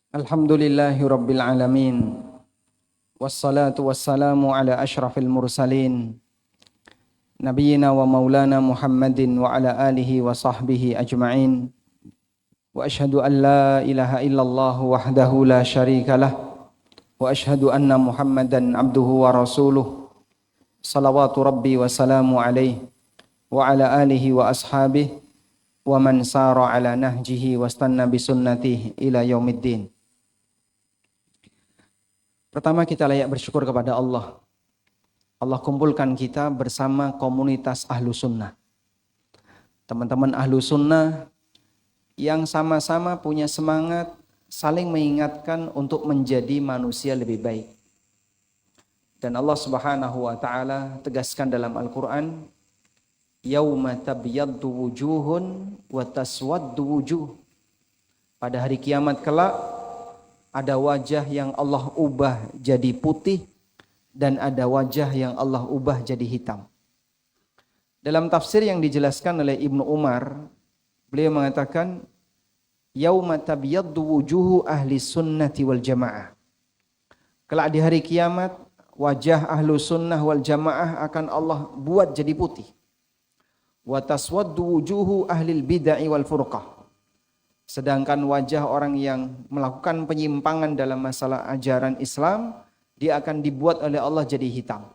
Alhamdulillahi Rabbil Alamin. Wassalatu wassalamu ala ashrafil mursalin. Nabiyyina wa maulana Muhammadin wa ala alihi wa sahbihi ajma'in. Wa ashhadu an la ilaha illallah wahdahu la syarika lah. Wa ashhadu anna Muhammadan abduhu wa rasuluh. Salawatu Rabbi wa salamu alaihi wa ala alihi wa ashabihi wa man sara ala nahjihi wa stanna bisunnatihi ila yaumiddin. Pertama kita layak bersyukur kepada Allah. Allah kumpulkan kita bersama komunitas Ahlu Sunnah. Teman-teman Ahlu Sunnah yang sama-sama punya semangat saling mengingatkan untuk menjadi manusia lebih baik. Dan Allah Subhanahu wa taala tegaskan dalam Al-Qur'an, yauma tabyaddu wujuhun wa taswaddu wujuh. Pada hari kiamat kelak ada wajah yang Allah ubah jadi putih dan ada wajah yang Allah ubah jadi hitam. Dalam tafsir yang dijelaskan oleh Ibnu Umar, beliau mengatakan yauma tabyaddu wujuhu ahli sunnati wal jamaah. Kelak di hari kiamat wajah ahlu sunnah wal jamaah akan Allah buat jadi putih. Wa taswaddu wujuhu ahli bid'ah wal furqah. Sedangkan wajah orang yang melakukan penyimpangan dalam masalah ajaran Islam, dia akan dibuat oleh Allah jadi hitam.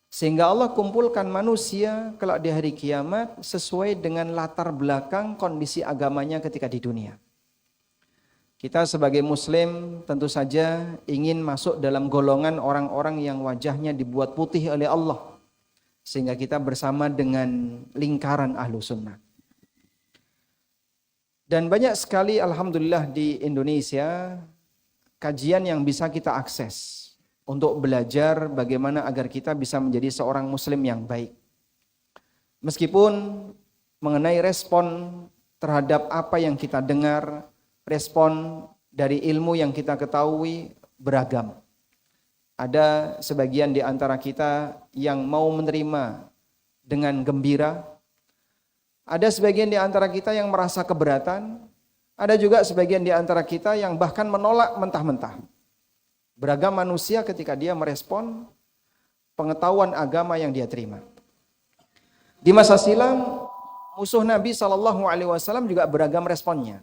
Sehingga Allah kumpulkan manusia kelak di hari kiamat sesuai dengan latar belakang kondisi agamanya ketika di dunia. Kita sebagai muslim tentu saja ingin masuk dalam golongan orang-orang yang wajahnya dibuat putih oleh Allah. Sehingga kita bersama dengan lingkaran ahlu sunnah. Dan banyak sekali alhamdulillah di Indonesia kajian yang bisa kita akses untuk belajar bagaimana agar kita bisa menjadi seorang muslim yang baik. Meskipun mengenai respon terhadap apa yang kita dengar, respon dari ilmu yang kita ketahui beragam. Ada sebagian di antara kita yang mau menerima dengan gembira. Ada sebagian di antara kita yang merasa keberatan, ada juga sebagian di antara kita yang bahkan menolak mentah-mentah. Beragam manusia ketika dia merespon pengetahuan agama yang dia terima. Di masa silam, musuh Nabi SAW juga beragam responnya.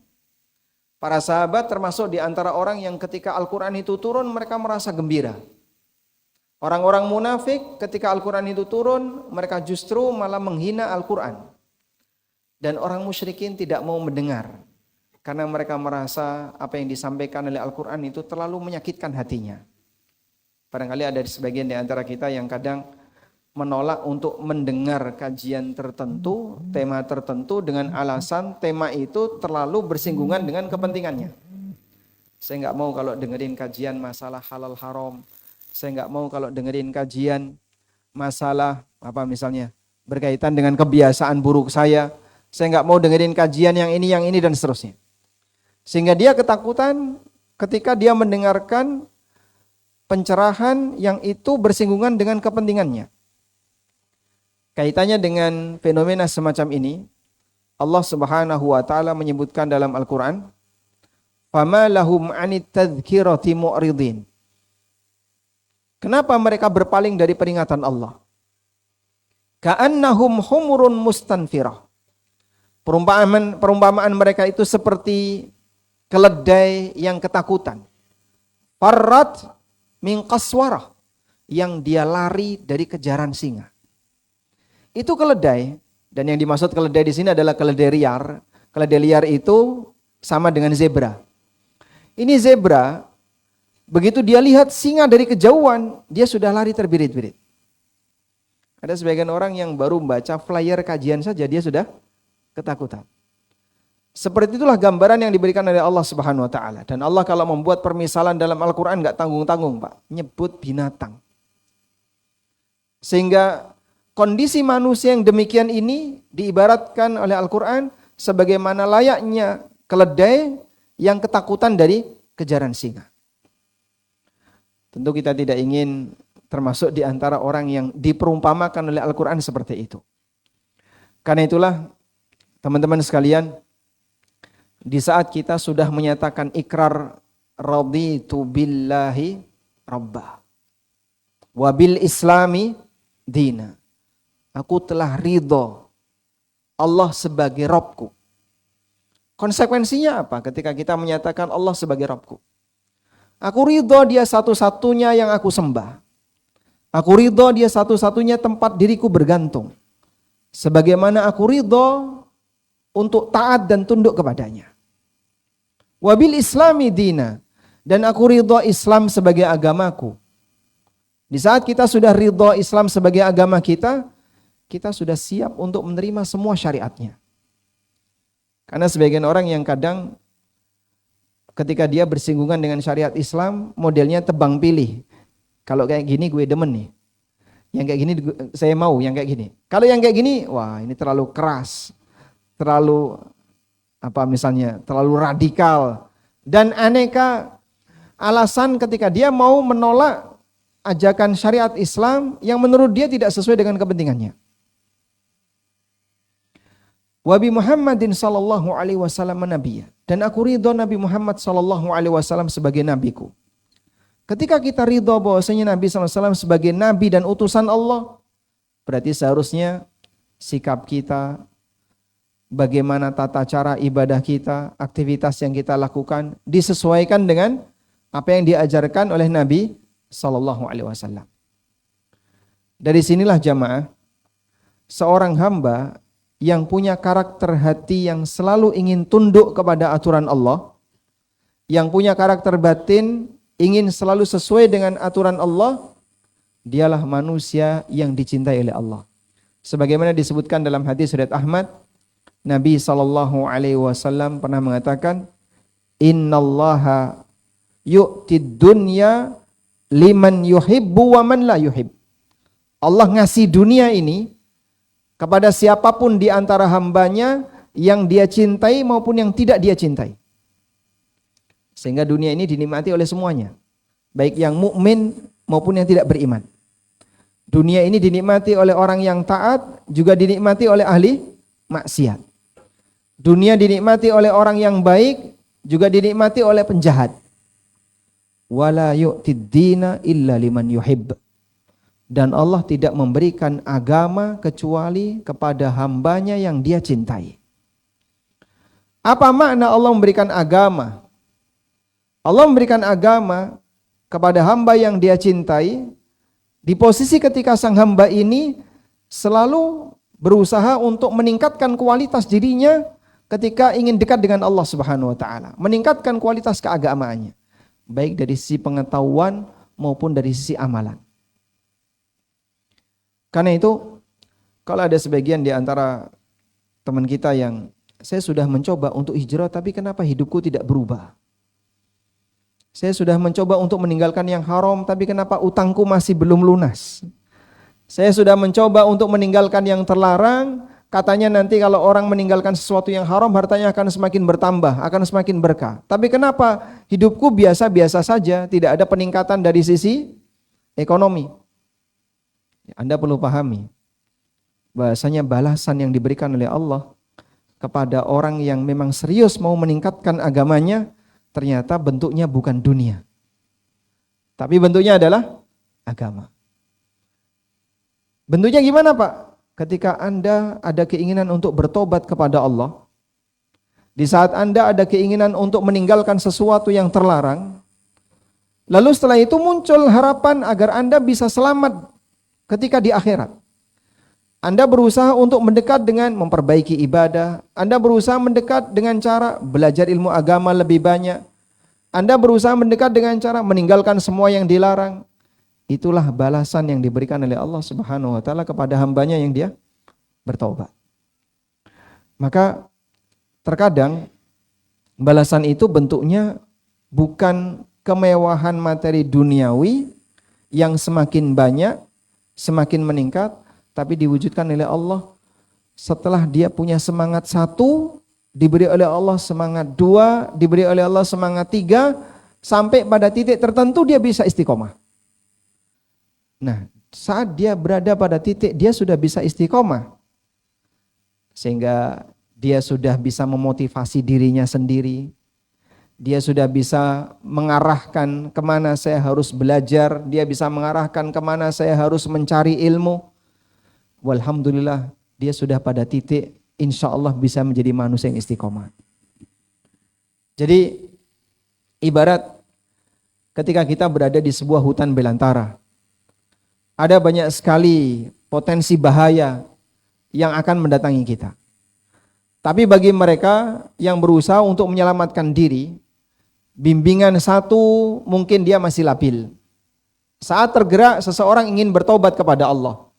Para sahabat termasuk di antara orang yang ketika Al-Quran itu turun mereka merasa gembira. Orang-orang munafik ketika Al-Quran itu turun mereka justru malah menghina Al-Quran. Dan orang musyrikin tidak mau mendengar. Karena mereka merasa apa yang disampaikan oleh Al-Quran itu terlalu menyakitkan hatinya. Barangkali ada sebagian di antara kita yang kadang menolak untuk mendengar kajian tertentu, tema tertentu dengan alasan tema itu terlalu bersinggungan dengan kepentingannya. Saya nggak mau kalau dengerin kajian masalah halal haram. Saya nggak mau kalau dengerin kajian masalah apa misalnya berkaitan dengan kebiasaan buruk saya. Saya nggak mau dengerin kajian yang ini dan seterusnya. Sehingga dia ketakutan ketika dia mendengarkan pencerahan yang itu bersinggungan dengan kepentingannya. Kaitannya dengan fenomena semacam ini, Allah Subhanahu wa taala menyebutkan dalam Al-Qur'an, "Fama lahum 'anit tadhkirati mu'ridin." Kenapa mereka berpaling dari peringatan Allah? Ka'annahum humurun mustanfirah. Perumpamaan mereka itu seperti keledai yang ketakutan. Farrat min qaswarah, yang dia lari dari kejaran singa. Itu keledai, dan yang dimaksud keledai di sini adalah keledai liar. Keledai liar itu sama dengan zebra. Ini zebra, begitu dia lihat singa dari kejauhan, dia sudah lari terbirit-birit. Ada sebagian orang yang baru membaca flyer kajian saja dia sudah ketakutan. Seperti itulah gambaran yang diberikan oleh Allah Subhanahu wa taala. Dan Allah kalau membuat permisalan dalam Al-Qur'an enggak tanggung-tanggung, Pak, nyebut binatang. Sehingga kondisi manusia yang demikian ini diibaratkan oleh Al-Qur'an sebagaimana layaknya keledai yang ketakutan dari kejaran singa. Tentu kita tidak ingin termasuk di antara orang yang diperumpamakan oleh Al-Qur'an seperti itu. Karena itulah teman-teman sekalian, di saat kita sudah menyatakan ikrar raditu billahi rabbah wa bil islami dina. Aku telah ridho Allah sebagai Rabbku. Konsekuensinya apa ketika kita menyatakan Allah sebagai Rabbku? Aku ridho dia satu-satunya yang aku sembah. Aku ridho dia satu-satunya tempat diriku bergantung. Sebagaimana aku ridho untuk taat dan tunduk kepadanya. Wabil islami dina. Dan aku ridho Islam sebagai agamaku. Di saat kita sudah ridho Islam sebagai agama kita sudah siap untuk menerima semua syariatnya. Karena sebagian orang yang kadang ketika dia bersinggungan dengan syariat Islam, modelnya tebang pilih. Kalau kayak gini gue demen nih. Yang kayak gini saya mau, yang kayak gini. Kalau yang kayak gini, wah ini terlalu keras. Terlalu terlalu radikal. Dan aneka alasan ketika dia mau menolak ajakan syariat Islam yang menurut dia tidak sesuai dengan kepentingannya. Wabi Muhammadin sallallahu alaihi wasallam nabiyya. Dan aku ridho Nabi Muhammad sallallahu alaihi wasallam sebagai nabiku. Ketika kita ridho bahwasanya Nabi sallallahu alaihi wasallam sebagai nabi dan utusan Allah, berarti seharusnya sikap kita, bagaimana tata cara ibadah kita, aktivitas yang kita lakukan disesuaikan dengan apa yang diajarkan oleh Nabi sallallahu alaihi wasallam. Dari sinilah jamaah, seorang hamba yang punya karakter hati yang selalu ingin tunduk kepada aturan Allah, yang punya karakter batin ingin selalu sesuai dengan aturan Allah, dialah manusia yang dicintai oleh Allah. Sebagaimana disebutkan dalam hadis riwayat Ahmad, Nabi SAW pernah mengatakan, Innallaha yu'tid dunya liman yuhibbu wa man la yuhib. Allah ngasih dunia ini kepada siapapun di antara hambanya yang dia cintai maupun yang tidak dia cintai. Sehingga dunia ini dinikmati oleh semuanya, baik yang mukmin maupun yang tidak beriman. Dunia ini dinikmati oleh orang yang taat, juga dinikmati oleh ahli maksiat. Dunia dinikmati oleh orang yang baik, juga dinikmati oleh penjahat. Wala yu'tid dina illa liman yuhib. Dan Allah tidak memberikan agama kecuali kepada hambanya yang dia cintai. Apa makna Allah memberikan agama? Allah memberikan agama kepada hamba yang dia cintai di posisi ketika sang hamba ini selalu berusaha untuk meningkatkan kualitas dirinya ketika ingin dekat dengan Allah Subhanahu wa taala, meningkatkan kualitas keagamaannya, baik dari sisi pengetahuan maupun dari sisi amalan. Karena itu, kalau ada sebagian di antara teman kita yang saya sudah mencoba untuk hijrah tapi kenapa hidupku tidak berubah? Saya sudah mencoba untuk meninggalkan yang haram tapi kenapa utangku masih belum lunas? Saya sudah mencoba untuk meninggalkan yang terlarang, katanya nanti kalau orang meninggalkan sesuatu yang haram hartanya akan semakin bertambah, akan semakin berkah. Tapi kenapa hidupku biasa-biasa saja, tidak ada peningkatan dari sisi ekonomi? Anda perlu pahami bahasanya balasan yang diberikan oleh Allah kepada orang yang memang serius mau meningkatkan agamanya, ternyata bentuknya bukan dunia, tapi bentuknya adalah agama. Bentuknya gimana Pak? Ketika Anda ada keinginan untuk bertobat kepada Allah, di saat Anda ada keinginan untuk meninggalkan sesuatu yang terlarang, lalu setelah itu muncul harapan agar Anda bisa selamat ketika di akhirat. Anda berusaha untuk mendekat dengan memperbaiki ibadah. Anda berusaha mendekat dengan cara belajar ilmu agama lebih banyak. Anda berusaha mendekat dengan cara meninggalkan semua yang dilarang. Itulah balasan yang diberikan oleh Allah Subhanahu wa taala kepada hambanya yang dia bertaubat. Maka terkadang balasan itu bentuknya bukan kemewahan materi duniawi yang semakin banyak, semakin meningkat, tapi diwujudkan oleh Allah setelah dia punya semangat satu, diberi oleh Allah semangat dua, diberi oleh Allah semangat tiga, sampai pada titik tertentu dia bisa istiqomah. Nah, saat dia berada pada titik dia sudah bisa istiqomah, sehingga dia sudah bisa memotivasi dirinya sendiri, dia sudah bisa mengarahkan kemana saya harus belajar, dia bisa mengarahkan kemana saya harus mencari ilmu. Walhamdulillah, dia sudah pada titik insya Allah bisa menjadi manusia yang istiqomah. Jadi ibarat ketika kita berada di sebuah hutan belantara, ada banyak sekali potensi bahaya yang akan mendatangi kita. Tapi bagi mereka yang berusaha untuk menyelamatkan diri, bimbingan satu mungkin dia masih labil. Saat tergerak seseorang ingin bertobat kepada Allah.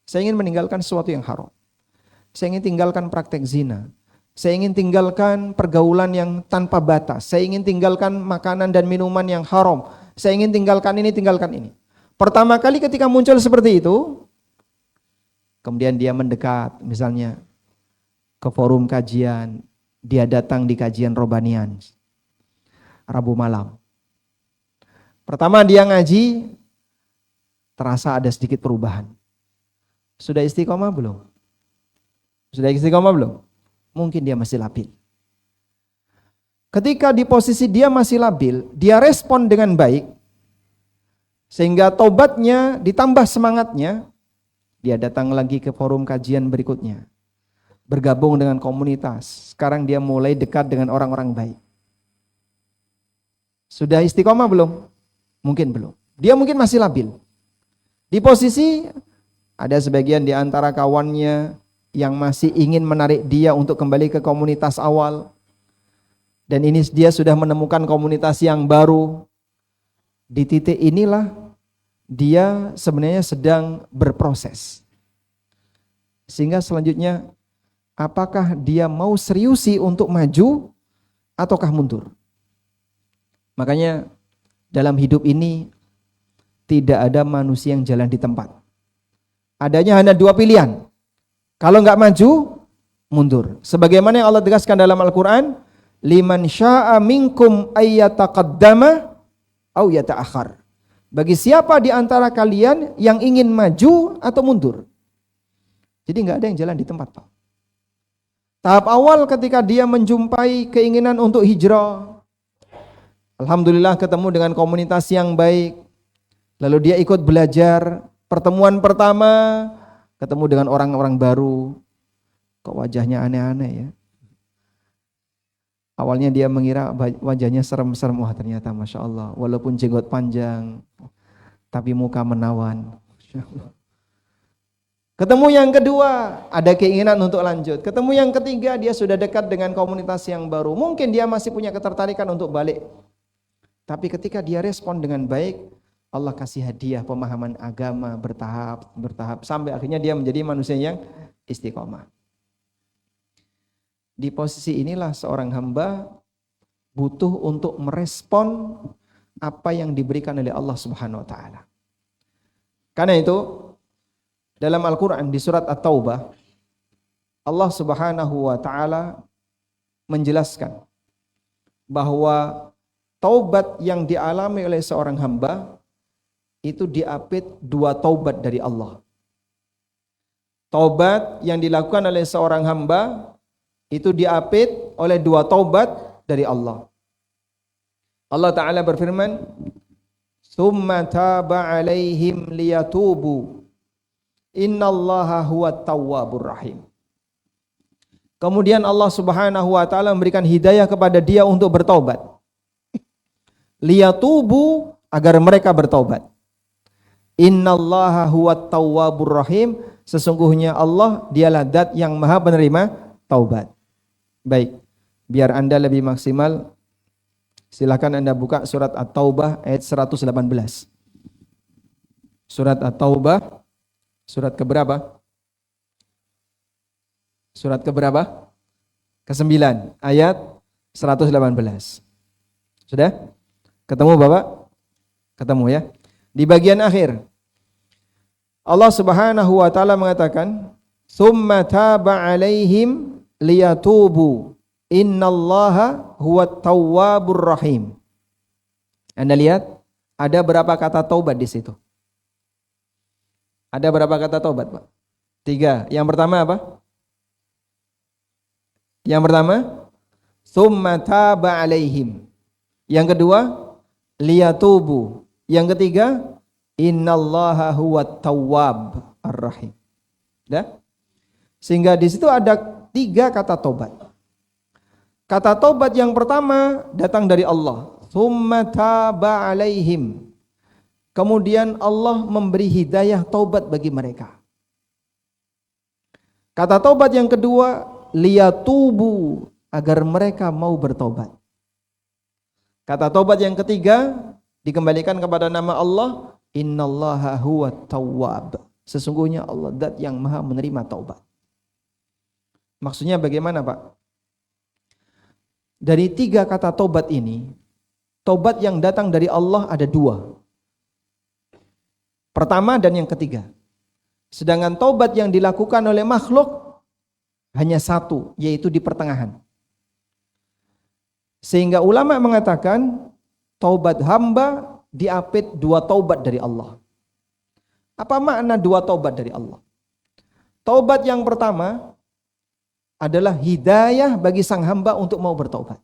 Saya ingin meninggalkan sesuatu yang haram. Saya ingin tinggalkan praktek zina. Saya ingin tinggalkan pergaulan yang tanpa batas. Saya ingin tinggalkan makanan dan minuman yang haram. Saya ingin tinggalkan ini, tinggalkan ini. Pertama kali ketika muncul seperti itu, kemudian dia mendekat misalnya ke forum kajian, dia datang di kajian Robanian Rabu malam. Pertama dia ngaji, terasa ada sedikit perubahan. Sudah istiqomah belum? Sudah istiqomah belum? Mungkin dia masih labil. Ketika di posisi dia masih labil, dia respon dengan baik, sehingga tobatnya ditambah semangatnya, dia datang lagi ke forum kajian berikutnya. Bergabung dengan komunitas. Sekarang dia mulai dekat dengan orang-orang baik. Sudah istiqomah belum? Mungkin belum. Dia mungkin masih labil. Di posisi ada sebagian di antara kawannya yang masih ingin menarik dia untuk kembali ke komunitas awal. Dan ini dia sudah menemukan komunitas yang baru. Di titik inilah dia sebenarnya sedang berproses. Sehingga selanjutnya, apakah dia mau seriusi untuk maju ataukah mundur? Makanya dalam hidup ini tidak ada manusia yang jalan di tempat. Adanya hanya dua pilihan. Kalau enggak maju, mundur. Sebagaimana yang Allah tegaskan dalam Al-Quran, liman sya'a minkum ayyataqaddama au yata'akhir. Bagi siapa di antara kalian yang ingin maju atau mundur. Jadi enggak ada yang jalan di tempat, Pak. Tahap awal ketika dia menjumpai keinginan untuk hijrah, alhamdulillah ketemu dengan komunitas yang baik, lalu dia ikut belajar. Pertemuan pertama ketemu dengan orang-orang baru, kok wajahnya aneh-aneh ya. Awalnya dia mengira wajahnya serem-serem, wah ternyata Masya Allah, walaupun jenggot panjang, tapi muka menawan. Ketemu yang kedua, ada keinginan untuk lanjut. Ketemu yang ketiga, dia sudah dekat dengan komunitas yang baru. Mungkin dia masih punya ketertarikan untuk balik. Tapi ketika dia respon dengan baik, Allah kasih hadiah pemahaman agama bertahap sampai akhirnya dia menjadi manusia yang istiqomah. Di posisi inilah seorang hamba butuh untuk merespon apa yang diberikan oleh Allah Subhanahu wa taala. Karena itu dalam Al-Qur'an di surat At-Taubah, Allah Subhanahu wa taala menjelaskan bahwa taubat yang dialami oleh seorang hamba itu diapit dua taubat dari Allah. Taubat yang dilakukan oleh seorang hamba itu diapit oleh dua taubat dari Allah. Allah Ta'ala berfirman, "Tsumma taba 'alaihim liyatubu. Innallaha huwat tawwabur rahim." Kemudian Allah Subhanahu wa taala memberikan hidayah kepada dia untuk bertaubat. Liyatubu, agar mereka bertaubat. Innallaha huwat tawwabur rahim. Sesungguhnya Allah dialah zat yang maha penerima taubat. Baik, biar Anda lebih maksimal, silakan Anda buka surat At-Taubah ayat 118. Surat At-Taubah, surat keberapa? Surat keberapa? Ke-9, ayat 118. Sudah? Ketemu Bapak? Ketemu ya? Di bagian akhir Allah Subhanahu wa taala mengatakan, "Tsumma taba 'alaihim liyatubu. Innallaha huwat tawwabur rahim." Anda lihat ada berapa kata taubat di situ? Ada berapa kata taubat, Pak? 3. Yang pertama apa? Yang pertama, tsumma taba alaihim. Yang kedua, liyatubu. Yang ketiga, innallaha huwat tawwab ar-rahim. Ya? Sehingga di situ ada 3 kata tobat. Kata tobat yang pertama datang dari Allah. Tsumma taba alaihim. Kemudian Allah memberi hidayah taubat bagi mereka. Kata taubat yang kedua, liyatubu, agar mereka mau bertobat. Kata taubat yang ketiga dikembalikan kepada nama Allah, innallaha huwat tawwab. Sesungguhnya Allah zat yang maha menerima taubat. Maksudnya bagaimana, Pak? Dari 3 kata taubat ini, taubat yang datang dari Allah ada 2. Pertama dan yang ketiga. Sedangkan taubat yang dilakukan oleh makhluk hanya 1, yaitu di pertengahan. Sehingga ulama mengatakan taubat hamba diapit 2 taubat dari Allah. Apa makna 2 taubat dari Allah? Taubat yang pertama adalah hidayah bagi sang hamba untuk mau bertaubat.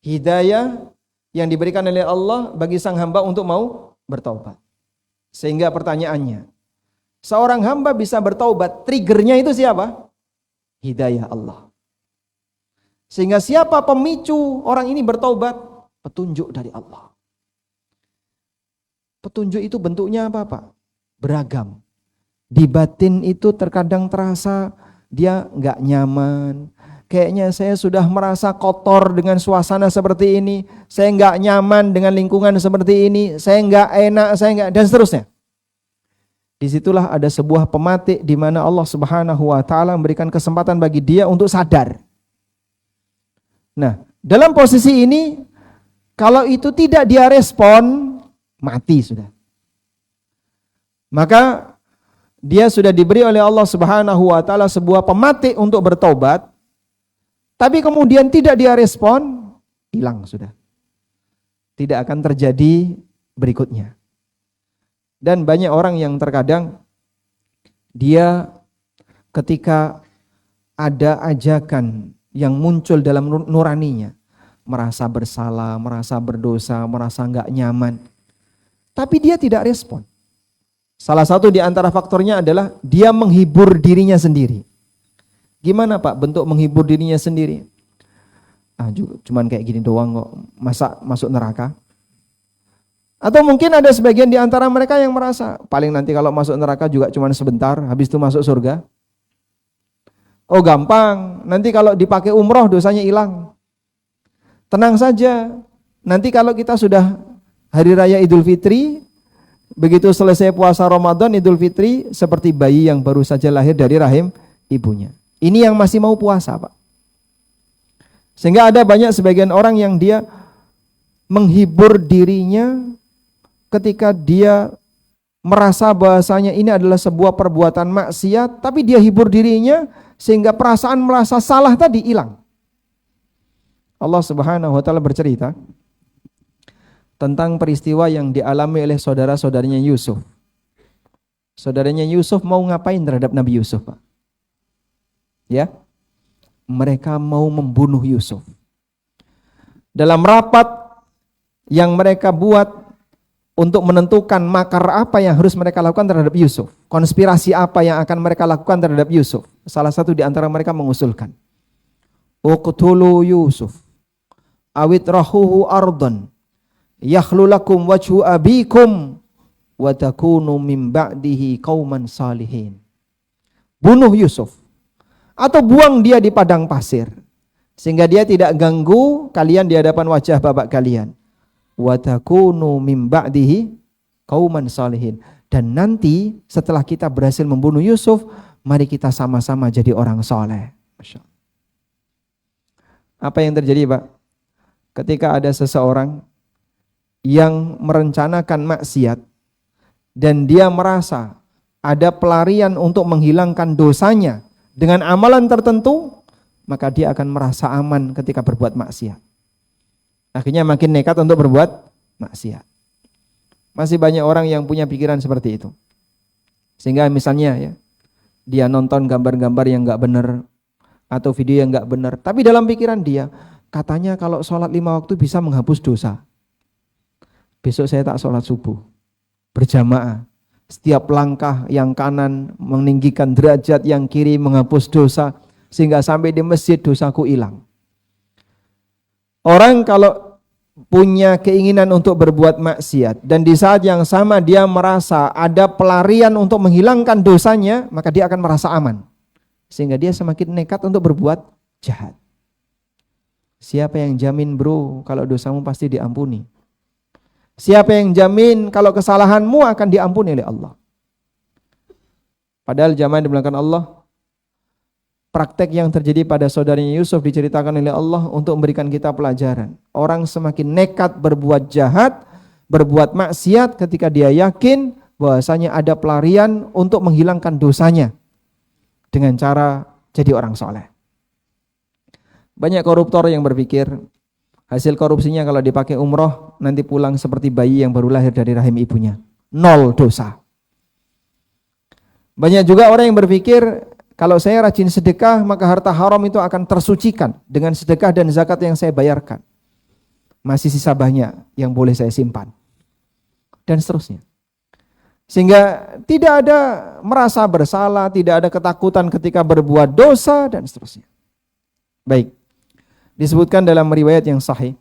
Hidayah yang diberikan oleh Allah bagi sang hamba untuk mau bertaubat. Sehingga pertanyaannya, seorang hamba bisa bertaubat, triggernya itu siapa? Hidayah Allah. Sehingga siapa pemicu orang ini bertaubat? Petunjuk dari Allah. Petunjuk itu bentuknya apa, Pak? Beragam. Di batin itu terkadang terasa dia nggak nyaman. Kayaknya saya sudah merasa kotor dengan suasana seperti ini. Saya nggak nyaman dengan lingkungan seperti ini. Saya nggak enak, dan seterusnya. Disitulah ada sebuah pematik di mana Allah Subhanahu wa Ta'ala memberikan kesempatan bagi dia untuk sadar. Nah, dalam posisi ini, kalau itu tidak dia respon, mati sudah. Maka dia sudah diberi oleh Allah Subhanahu wa Ta'ala sebuah pematik untuk bertobat. Tapi kemudian tidak dia respon, hilang sudah. Tidak akan terjadi berikutnya. Dan banyak orang yang terkadang dia ketika ada ajakan yang muncul dalam nuraninya, merasa bersalah, merasa berdosa, merasa enggak nyaman, tapi dia tidak respon. Salah satu di antara faktornya adalah dia menghibur dirinya sendiri. Gimana, Pak, bentuk menghibur dirinya sendiri? Cuman kayak gini doang kok, masa masuk neraka? Atau mungkin ada sebagian di antara mereka yang merasa, paling nanti kalau masuk neraka juga cuman sebentar, habis itu masuk surga. Oh gampang, nanti kalau dipakai umroh dosanya hilang. Tenang saja, nanti kalau kita sudah hari raya Idul Fitri, begitu selesai puasa Ramadan, Idul Fitri, seperti bayi yang baru saja lahir dari rahim ibunya. Ini yang masih mau puasa, Pak. Sehingga ada banyak sebagian orang yang dia menghibur dirinya ketika dia merasa bahasanya ini adalah sebuah perbuatan maksiat, tapi dia hibur dirinya sehingga perasaan merasa salah tadi hilang. Allah Subhanahu wa Ta'ala bercerita tentang peristiwa yang dialami oleh saudara-saudaranya Yusuf. Saudaranya Yusuf mau ngapain terhadap Nabi Yusuf, Pak? Ya, mereka mau membunuh Yusuf. Dalam rapat yang mereka buat untuk menentukan makar apa yang harus mereka lakukan terhadap Yusuf, konspirasi apa yang akan mereka lakukan terhadap Yusuf, salah satu di antara mereka mengusulkan, uqtulu Yusuf awit rahuhu ardan yakhlu lakum wajhu abikum wa takunu min ba'dihi qauman salihin. Bunuh Yusuf atau buang dia di padang pasir sehingga dia tidak ganggu kalian di hadapan wajah bapak kalian. Wa takunu min ba'dihi qauman salihin. Dan nanti setelah kita berhasil membunuh Yusuf, mari kita sama-sama jadi orang soleh. Masya Allah. Apa yang terjadi, Pak? Ketika ada seseorang yang merencanakan maksiat dan dia merasa ada pelarian untuk menghilangkan dosanya dengan amalan tertentu, maka dia akan merasa aman ketika berbuat maksiat. Akhirnya makin nekat untuk berbuat maksiat. Masih banyak orang yang punya pikiran seperti itu. Sehingga misalnya ya, dia nonton gambar-gambar yang enggak benar, atau video yang nggak benar. Tapi dalam pikiran dia, katanya kalau sholat 5 waktu bisa menghapus dosa. Besok saya tak sholat subuh berjamaah. Setiap langkah yang kanan meninggikan derajat, yang kiri menghapus dosa, sehingga sampai di masjid dosaku hilang. Orang kalau punya keinginan untuk berbuat maksiat dan di saat yang sama dia merasa ada pelarian untuk menghilangkan dosanya, maka dia akan merasa aman. Sehingga dia semakin nekat untuk berbuat jahat. Siapa yang jamin bro kalau dosamu pasti diampuni? Siapa yang jamin kalau kesalahanmu akan diampuni oleh Allah? Padahal jamaah dimulakan Allah, praktek yang terjadi pada saudaranya Yusuf diceritakan oleh Allah untuk memberikan kita pelajaran. Orang semakin nekat berbuat jahat, berbuat maksiat ketika dia yakin bahwasanya ada pelarian untuk menghilangkan dosanya dengan cara jadi orang soleh. Banyak koruptor yang berpikir hasil korupsinya kalau dipakai umroh nanti pulang seperti bayi yang baru lahir dari rahim ibunya. 0 dosa. Banyak juga orang yang berpikir kalau saya rajin sedekah maka harta haram itu akan tersucikan dengan sedekah dan zakat yang saya bayarkan. Masih sisa banyak yang boleh saya simpan. Dan seterusnya. Sehingga tidak ada merasa bersalah, tidak ada ketakutan ketika berbuat dosa dan seterusnya. Baik. Disebutkan dalam riwayat yang sahih,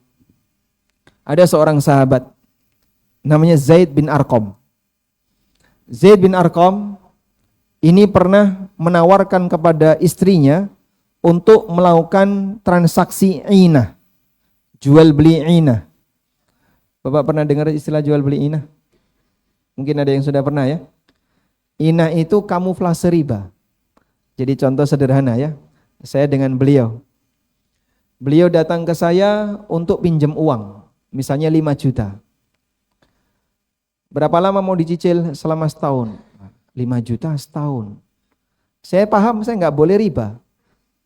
ada seorang sahabat namanya Zaid bin Arqam. Zaid bin Arqam ini pernah menawarkan kepada istrinya untuk melakukan transaksi inah, jual beli inah. Bapak pernah dengar istilah jual beli inah? Mungkin ada yang sudah pernah ya. Inah itu kamuflase riba. Jadi contoh sederhana ya, saya dengan beliau. Beliau datang ke saya untuk pinjam uang, misalnya 5 juta. Berapa lama mau dicicil? Selama setahun. 5 juta setahun. Saya paham saya nggak boleh riba.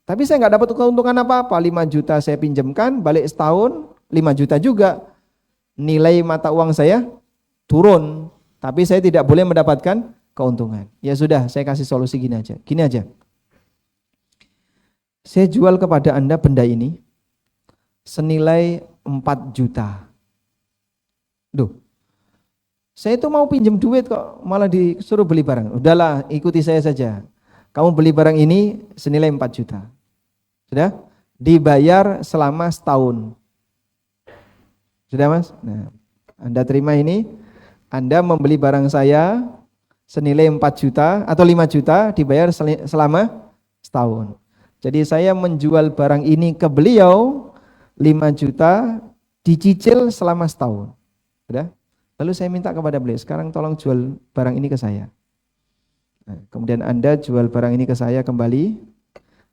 Tapi saya nggak dapat keuntungan apa-apa. 5 juta saya pinjamkan, balik setahun, 5 juta juga. Nilai mata uang saya turun. Tapi saya tidak boleh mendapatkan keuntungan. Ya sudah, saya kasih solusi gini aja. Gini aja. Saya jual kepada Anda benda ini senilai 4 juta. Duh, saya itu mau pinjam duit kok malah disuruh beli barang. Udahlah, ikuti saya saja. Kamu beli barang ini senilai 4 juta. Sudah? Dibayar selama setahun. Sudah mas? Nah, Anda terima ini, Anda membeli barang saya senilai 4 juta atau 5 juta dibayar selama setahun. Jadi saya menjual barang ini ke beliau 5 juta dicicil selama setahun. Sudah? Lalu saya minta kepada beliau, sekarang tolong jual barang ini ke saya. Nah, kemudian Anda jual barang ini ke saya kembali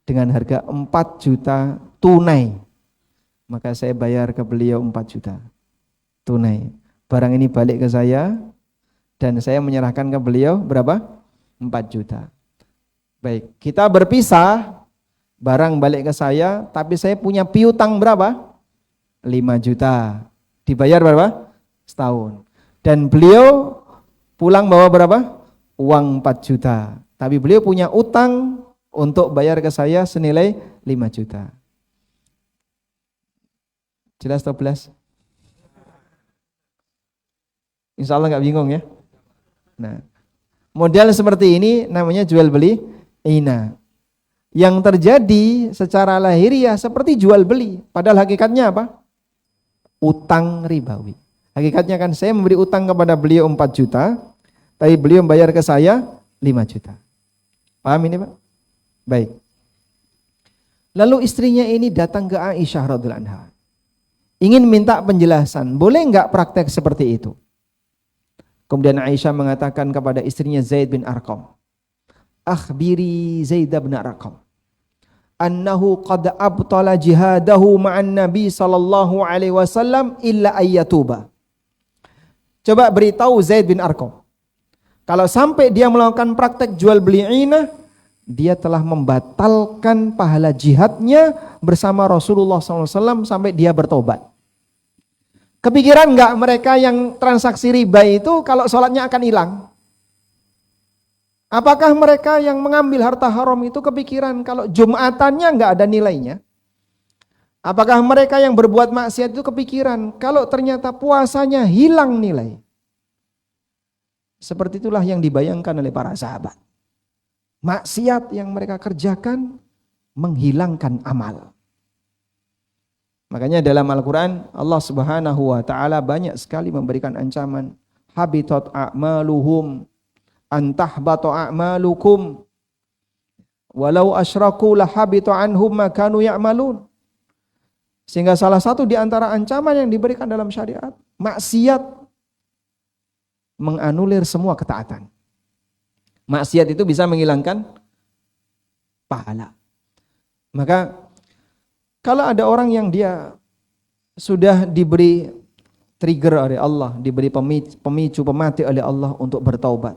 dengan harga 4 juta tunai. Maka saya bayar ke beliau 4 juta tunai. Barang ini balik ke saya dan saya menyerahkan ke beliau berapa? 4 juta. Baik, kita berpisah. Barang balik ke saya, tapi saya punya piutang berapa? 5 juta. Dibayar berapa? Setahun. Dan beliau pulang bawa berapa? Uang 4 juta. Tapi beliau punya utang untuk bayar ke saya senilai 5 juta. Jelas atau belas? Insya Allah nggak bingung ya. Nah, model seperti ini namanya jual beli ina. Yang terjadi secara lahiriah seperti jual beli. Padahal hakikatnya apa? Utang ribawi. Hakikatnya kan saya memberi utang kepada beliau 4 juta, tapi beliau membayar ke saya 5 juta. Paham ini Pak? Baik. Lalu istrinya ini datang ke Aisyah radhiyallahu anha. Ingin minta penjelasan, boleh enggak praktek seperti itu? Kemudian Aisyah mengatakan kepada istrinya Zaid bin Arqam, akhbiri Zaid bin Arqam annahu qad abtala jihadahu ma'an Nabi sallallahu alaihi wasallam illa ayyatuba. Coba beritahu Zaid bin Arqam, kalau sampai dia melakukan praktek jual beli inah, dia telah membatalkan pahala jihadnya bersama Rasulullah SAW sampai dia bertobat. Kepikiran enggak mereka yang transaksi riba itu kalau sholatnya akan hilang? Apakah mereka yang mengambil harta haram itu kepikiran kalau Jumatannya nggak ada nilainya? Apakah mereka yang berbuat maksiat itu kepikiran kalau ternyata puasanya hilang nilai? Seperti itulah yang dibayangkan oleh para sahabat. Maksiat yang mereka kerjakan menghilangkan amal. Makanya dalam Al-Quran Allah Subhanahu wa ta'ala banyak sekali memberikan ancaman. Habitat a'maluhum antahbatu a'malukum walau asyraku lahabitu anhum ma kanu ya'malun. Sehingga salah satu di antara ancaman yang diberikan dalam syariat, maksiat menganulir semua ketaatan. Maksiat itu bisa menghilangkan pahala. Maka kalau ada orang yang dia sudah diberi trigger oleh Allah, diberi pemicu pemati oleh Allah untuk bertaubat,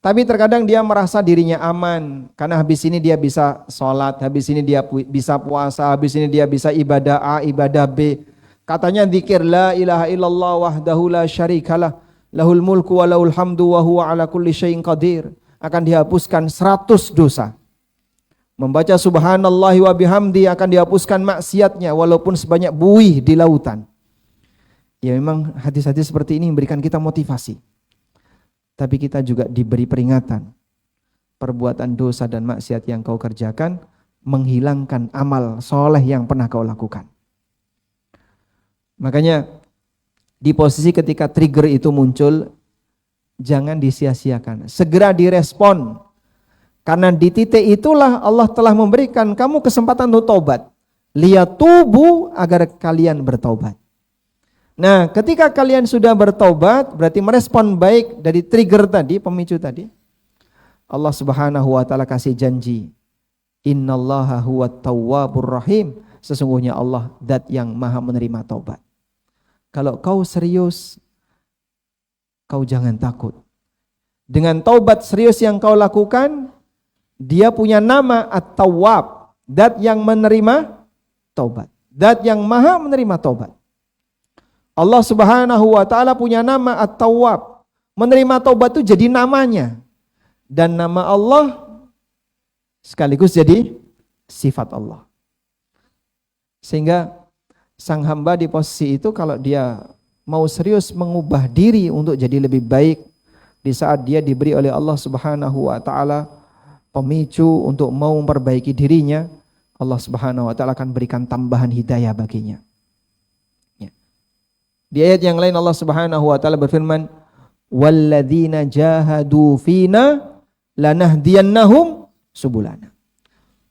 tapi terkadang dia merasa dirinya aman karena habis ini dia bisa sholat, habis ini dia bisa puasa, habis ini dia bisa ibadah A, ibadah B. Katanya zikir la ilaha illallah wahdahu la syarikalah lahul mulku wa lahul hamdu wa huwa ala kulli syai'in qadir. Akan dihapuskan 100 dosa. Membaca subhanallahi wa bihamdi akan dihapuskan maksiatnya walaupun sebanyak buih di lautan. Ya memang hadis-hadis seperti ini memberikan kita motivasi. Tapi kita juga diberi peringatan. Perbuatan dosa dan maksiat yang kau kerjakan menghilangkan amal soleh yang pernah kau lakukan. Makanya di posisi ketika trigger itu muncul, jangan disia-siakan. Segera direspon. Karena di titik itulah Allah telah memberikan kamu kesempatan untuk taubat. Liyatubu agar kalian bertaubat. Nah, ketika kalian sudah bertaubat, berarti merespon baik dari trigger tadi, pemicu tadi. Allah Subhanahu wa ta'ala kasih janji. Innallaha huwat tawwabur rahim. Sesungguhnya Allah zat yang maha menerima taubat. Kalau kau serius, kau jangan takut. Dengan taubat serius yang kau lakukan, dia punya nama At-Tawwab. Zat yang menerima taubat. Zat yang maha menerima taubat. Allah Subhanahu wa ta'ala punya nama At-Tawwab. Menerima taubat itu jadi namanya. Dan nama Allah sekaligus jadi sifat Allah. Sehingga sang hamba di posisi itu kalau dia mau serius mengubah diri untuk jadi lebih baik, di saat dia diberi oleh Allah Subhanahu wa ta'ala pemicu untuk mau memperbaiki dirinya, Allah Subhanahu wa ta'ala akan berikan tambahan hidayah baginya. Di ayat yang lain Allah Subhanahu wa ta'ala berfirman, walladzina jahadu fina lanahdiyannahum subulana.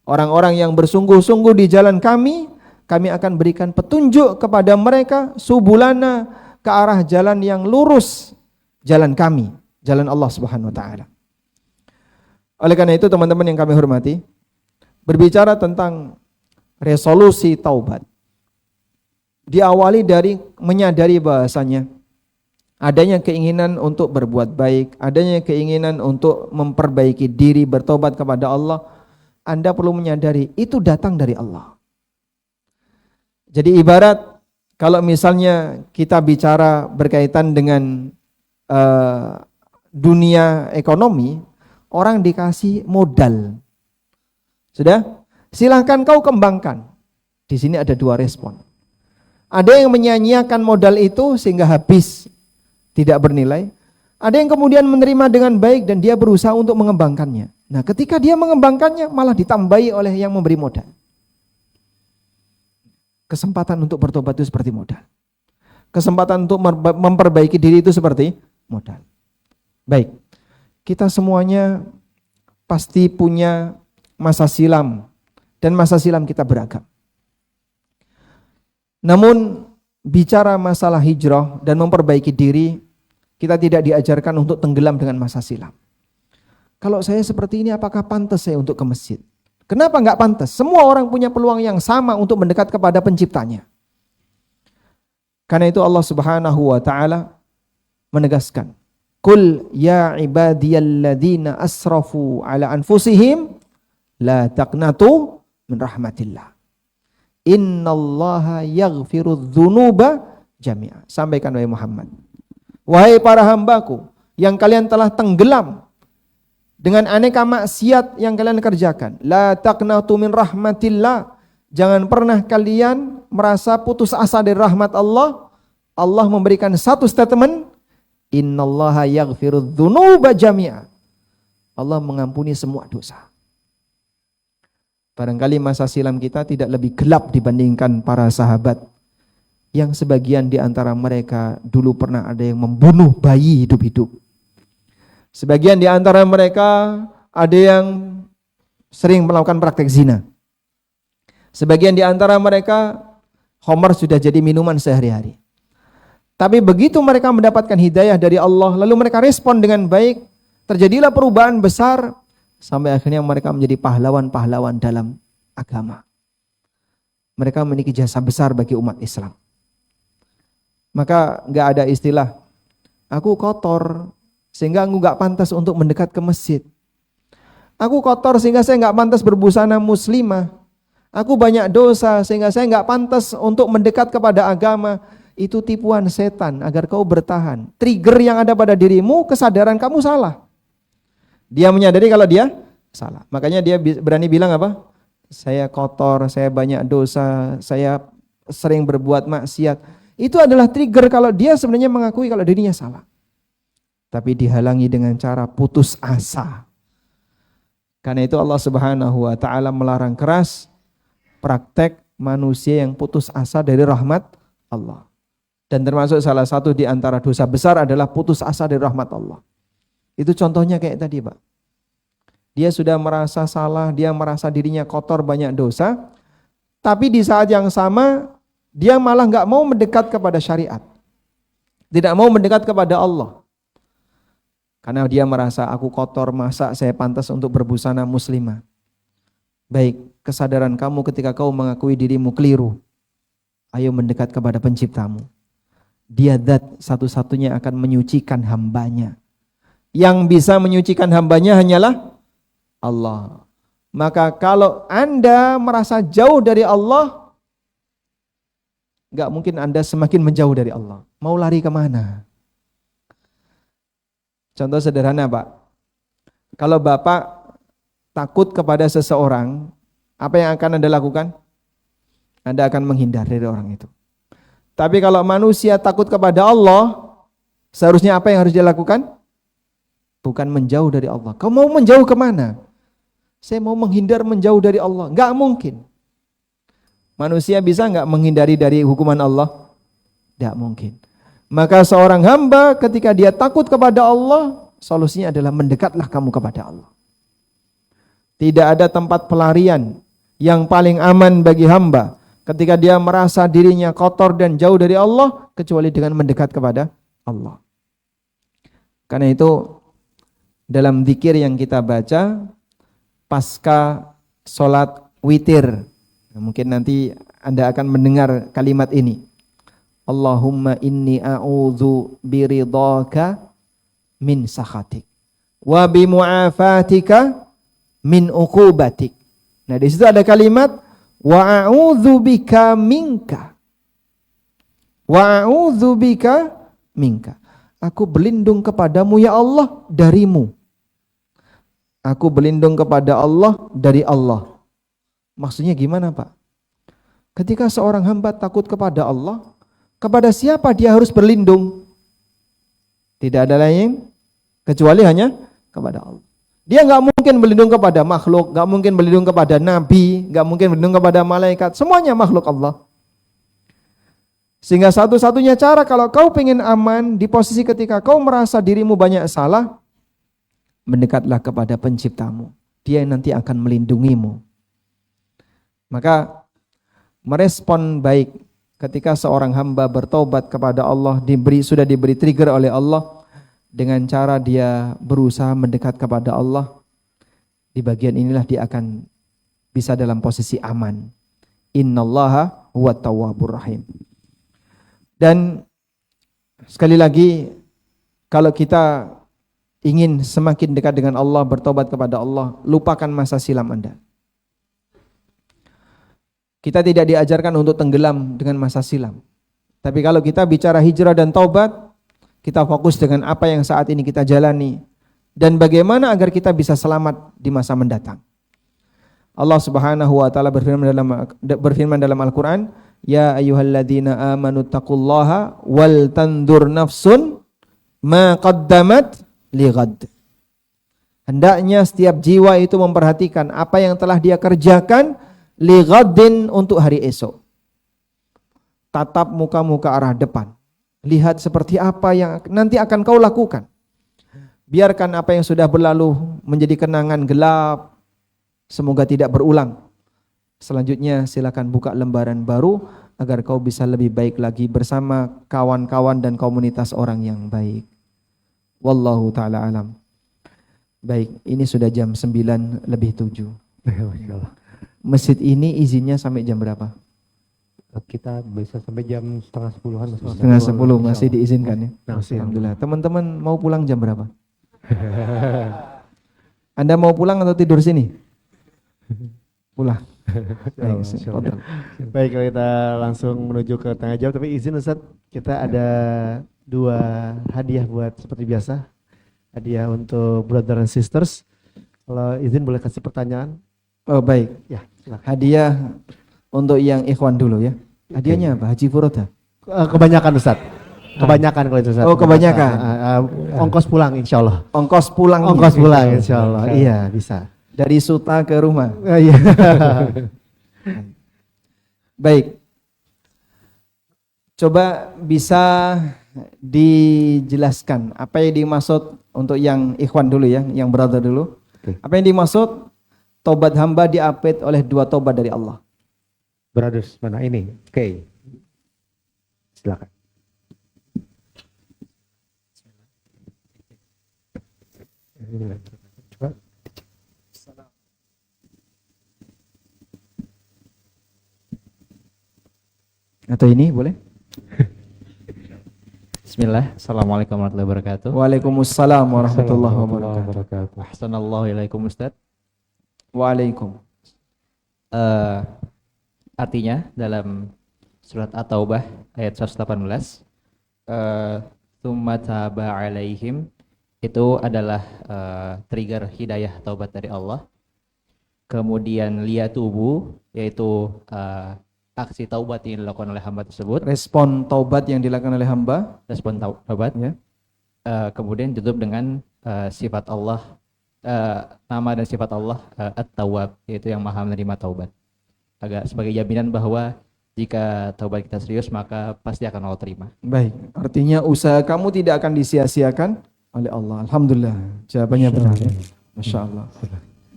Orang-orang yang bersungguh-sungguh di jalan kami akan berikan petunjuk kepada mereka subulana, ke arah jalan yang lurus, jalan kami, jalan Allah Subhanahu wa ta'ala. Oleh karena itu teman-teman yang kami hormati, berbicara tentang resolusi taubat, diawali dari menyadari bahasanya adanya keinginan untuk berbuat baik, adanya keinginan untuk memperbaiki diri, bertobat kepada Allah. Anda perlu menyadari itu datang dari Allah. Jadi ibarat kalau misalnya kita bicara berkaitan dengan dunia ekonomi, orang dikasih modal. Sudah? Silahkan kau kembangkan. Di sini ada dua respon. Ada yang menyanyiakan modal itu sehingga habis, tidak bernilai. Ada yang kemudian menerima dengan baik dan dia berusaha untuk mengembangkannya. Nah, ketika dia mengembangkannya malah ditambahi oleh yang memberi modal. Kesempatan untuk bertobat itu seperti modal. Kesempatan untuk memperbaiki diri itu seperti modal. Baik, kita semuanya pasti punya masa silam dan masa silam kita beragam. Namun bicara masalah hijrah dan memperbaiki diri, kita tidak diajarkan untuk tenggelam dengan masa silam. Kalau saya seperti ini, apakah pantas saya untuk ke masjid? Kenapa enggak pantas? Semua orang punya peluang yang sama untuk mendekat kepada penciptanya. Karena itu Allah Subhanahu wa ta'ala menegaskan, Qul ya ibadiyalladzina asrafu ala anfusihim la taqnatu min rahmatillah. Innallaha yaghfirudz dzunuba jami'a. Sampaikan wahai Muhammad. Wahai para hambaku yang kalian telah tenggelam dengan aneka maksiat yang kalian kerjakan. La taqnatu min rahmatillah. Jangan pernah kalian merasa putus asa dari rahmat Allah. Allah memberikan satu statement, innallaha yaghfirudz dzunuba jami'a. Allah mengampuni semua dosa. Barangkali masa silam kita tidak lebih gelap dibandingkan para sahabat yang sebagian di antara mereka dulu pernah ada yang membunuh bayi hidup-hidup. Sebagian di antara mereka ada yang sering melakukan praktek zina. Sebagian di antara mereka khamar sudah jadi minuman sehari-hari. Tapi begitu mereka mendapatkan hidayah dari Allah, lalu mereka respon dengan baik, terjadilah perubahan besar sampai akhirnya mereka menjadi pahlawan-pahlawan dalam agama. Mereka memiliki jasa besar bagi umat Islam. Maka enggak ada istilah aku kotor sehingga aku enggak pantas untuk mendekat ke masjid. Aku kotor sehingga saya enggak pantas berbusana muslimah. Aku banyak dosa sehingga saya enggak pantas untuk mendekat kepada agama. Itu tipuan setan agar kau bertahan. Trigger yang ada pada dirimu, kesadaran kamu salah. Dia menyadari kalau dia salah. Makanya dia berani bilang apa? Saya kotor, saya banyak dosa, saya sering berbuat maksiat. Itu adalah trigger kalau dia sebenarnya mengakui kalau dirinya salah. Tapi dihalangi dengan cara putus asa. Karena itu Allah Subhanahu wa taala melarang keras praktek manusia yang putus asa dari rahmat Allah. Dan termasuk salah satu di antara dosa besar adalah putus asa dari rahmat Allah. Itu contohnya kayak tadi, Pak. Dia sudah merasa salah, dia merasa dirinya kotor, banyak dosa. Tapi di saat yang sama, dia malah gak mau mendekat kepada syariat. Tidak mau mendekat kepada Allah. Karena dia merasa aku kotor, masa saya pantas untuk berbusana muslimah. Baik, kesadaran kamu ketika kau mengakui dirimu keliru. Ayo mendekat kepada penciptamu. Dia zat satu-satunya akan menyucikan hambanya. Yang bisa menyucikan hambanya hanyalah Allah. Maka kalau Anda merasa jauh dari Allah, gak mungkin Anda semakin menjauh dari Allah. Mau lari kemana? Contoh sederhana, Pak. Kalau Bapak takut kepada seseorang, apa yang akan Anda lakukan? Anda akan menghindar dari orang itu. Tapi kalau manusia takut kepada Allah, seharusnya apa yang harus dia lakukan? Bukan menjauh dari Allah. Kau mau menjauh kemana? Saya mau menghindar menjauh dari Allah. Enggak mungkin. Manusia bisa enggak menghindari dari hukuman Allah? Enggak mungkin. Maka seorang hamba ketika dia takut kepada Allah, solusinya adalah mendekatlah kamu kepada Allah. Tidak ada tempat pelarian yang paling aman bagi hamba ketika dia merasa dirinya kotor dan jauh dari Allah kecuali dengan mendekat kepada Allah. Karena itu dalam zikir yang kita baca pasca sholat witir, mungkin nanti Anda akan mendengar kalimat ini. Allahumma inni a'udzu biridhaka min sakhatik wa bimu'afatika min uqubatik. Nah, di situ ada kalimat wa a'udzubika minka. Wa a'udzubika minka. Aku berlindung kepadamu ya Allah darimu. Aku berlindung kepada Allah dari Allah. Maksudnya gimana, Pak? Ketika seorang hamba takut kepada Allah, kepada siapa dia harus berlindung? Tidak ada lain kecuali hanya kepada Allah. Dia nggak mungkin berlindung kepada makhluk, nggak mungkin berlindung kepada nabi, nggak mungkin berlindung kepada malaikat. Semuanya makhluk Allah. Sehingga satu-satunya cara kalau kau pengen aman di posisi ketika kau merasa dirimu banyak salah, mendekatlah kepada penciptamu. Dia nanti akan melindungimu. Maka merespon baik ketika seorang hamba bertobat kepada Allah, sudah diberi trigger oleh Allah, dengan cara dia berusaha mendekat kepada Allah, di bagian inilah dia akan bisa dalam posisi aman. Innallaha huwat tawwabur rahim. Dan sekali lagi, kalau kita ingin semakin dekat dengan Allah, bertobat kepada Allah, lupakan masa silam Anda. Kita tidak diajarkan untuk tenggelam dengan masa silam. Tapi kalau kita bicara hijrah dan taubat, kita fokus dengan apa yang saat ini kita jalani. dan bagaimana agar kita bisa selamat di masa mendatang. Allah Subhanahu wa taala berfirman dalam Al-Qur'an, "Ya ayyuhalladzina amanu taqullaha wal tandur nafsun ma qaddamat lighad." Hendaknya setiap jiwa itu memperhatikan apa yang telah dia kerjakan lighadin, untuk hari esok. Tatap muka-muka arah depan. Lihat seperti apa yang nanti akan kau lakukan. Biarkan apa yang sudah berlalu menjadi kenangan gelap. Semoga tidak berulang. Selanjutnya silakan buka lembaran baru agar kau bisa lebih baik lagi bersama kawan-kawan dan komunitas orang yang baik. Wallahu ta'ala alam. Baik, ini sudah jam 9:07. Masjid ini izinnya sampai jam berapa? Kita bisa sampai jam setengah 10-an. Setengah 10 masih diizinkan ya? Alhamdulillah. Teman-teman mau pulang jam berapa? Anda mau pulang atau tidur sini? Pulang. Baik, kalau kita langsung menuju ke tengah jawab, tapi izin Ustaz, kita ada 2 hadiah buat seperti biasa. Hadiah untuk brother and sisters. Kalau izin boleh kasih pertanyaan? Oh baik. Ya, silakan. Hadiah untuk yang ikhwan dulu ya. Hadiahnya apa? Haji Furoda? Kebanyakan Ustaz. Kebanyakan kalau itu Ustaz. Oh kebanyakan. Ongkos pulang insya Allah. Ongkos pulang. Ongkos pulang insya Allah. Iya bisa. Dari Suta ke rumah. Iya. Baik. Coba bisa dijelaskan apa yang dimaksud untuk yang ikhwan dulu ya, yang brother dulu. Apa yang dimaksud tobat hamba diapit oleh 2 tobat dari Allah? Brothers mana ini? Oke. Silakan. Coba. Atau ini boleh? Bismillah, Assalamualaikum warahmatullahi wabarakatuh. Waalaikumsalam warahmatullahi wabarakatuh. Ahsanallahu ilaikum Ustaz. Waalaikum. Artinya dalam surat At-Taubah ayat 118, tsumma taba alaihim, itu adalah trigger hidayah taubat dari Allah. Kemudian liyatubu, yaitu aksi taubat yang dilakukan oleh hamba tersebut. Respon taubat yang dilakukan oleh hamba. Respon taubat. Ya. Kemudian ditutup dengan sifat Allah, nama dan sifat Allah At-Tawwab, yaitu yang maha menerima taubat. Agak sebagai jaminan bahwa jika taubat kita serius maka pasti akan Allah terima. Baik, artinya usaha kamu tidak akan disia-siakan oleh Allah. Alhamdulillah, jawabannya benar ya. Masya Allah.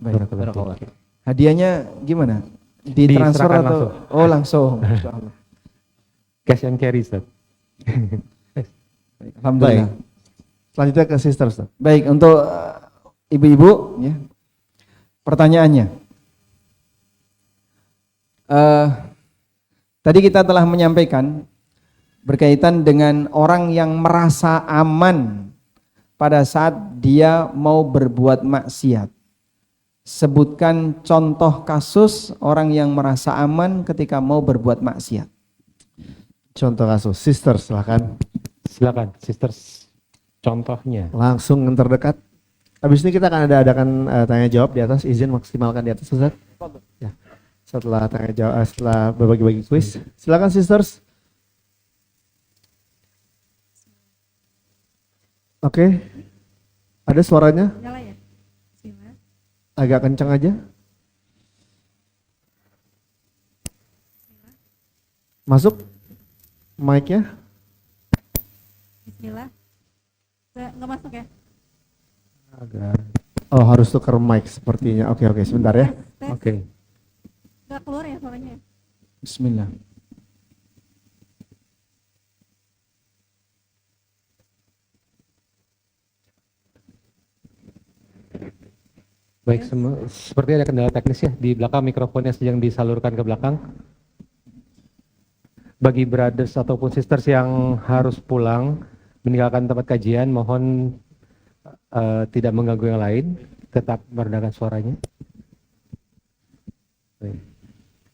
Baik. Barakallah. Hadiahnya gimana? Ditransfer Diserahkan atau? langsung. Oh langsung. Masya Allah. Cash and carry Ustaz. Alhamdulillah. Selanjutnya ke sister Ustaz. Baik, untuk ibu-ibu ya. Pertanyaannya. Tadi kita telah menyampaikan berkaitan dengan orang yang merasa aman pada saat dia mau berbuat maksiat. Sebutkan contoh kasus orang yang merasa aman ketika mau berbuat maksiat. Contoh kasus, sister silakan. Silakan, sisters. Contohnya. Langsung yang terdekat. Habis ini kita akan adakan tanya jawab di atas. Izin maksimalkan di atas Ustaz. Ya. Setelah tanya jawab, setelah berbagi-bagi kuis, silakan sisters. Oke. Ada suaranya? Nyala ya? Bismillah. Agak kencang aja. Masuk mic-nya. Bismillah. Nggak masuk ya? Agak. Oh, harus tukar mic sepertinya. Oke, sebentar ya. Tes. Oke. Nggak keluar ya suaranya? Bismillah. Baik, seperti ada kendala teknis ya di belakang, mikrofonnya sedang disalurkan ke belakang. Bagi brothers ataupun sisters yang harus pulang meninggalkan tempat kajian, mohon tidak mengganggu yang lain, tetap meredahkan suaranya. Baik.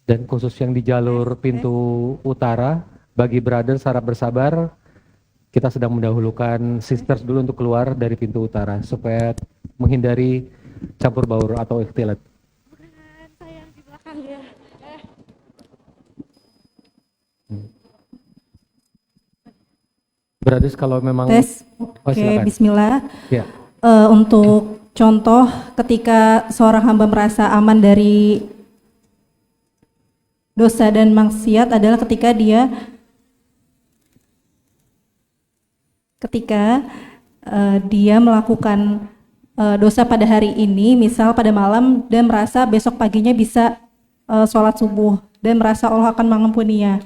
Dan khusus yang di jalur pintu utara, bagi brothers harap bersabar, kita sedang mendahulukan sisters dulu untuk keluar dari pintu utara supaya menghindari campur baur atau ikhtilat. Bukan, saya yang di belakang ya. Berarti kalau memang Tes. Oke, silakan. bismillah. Ya. Untuk contoh ketika seorang hamba merasa aman dari dosa dan maksiat adalah ketika dia melakukan dosa pada hari ini, misal pada malam, dan merasa besok paginya bisa sholat subuh dan merasa Allah akan mengampuninya.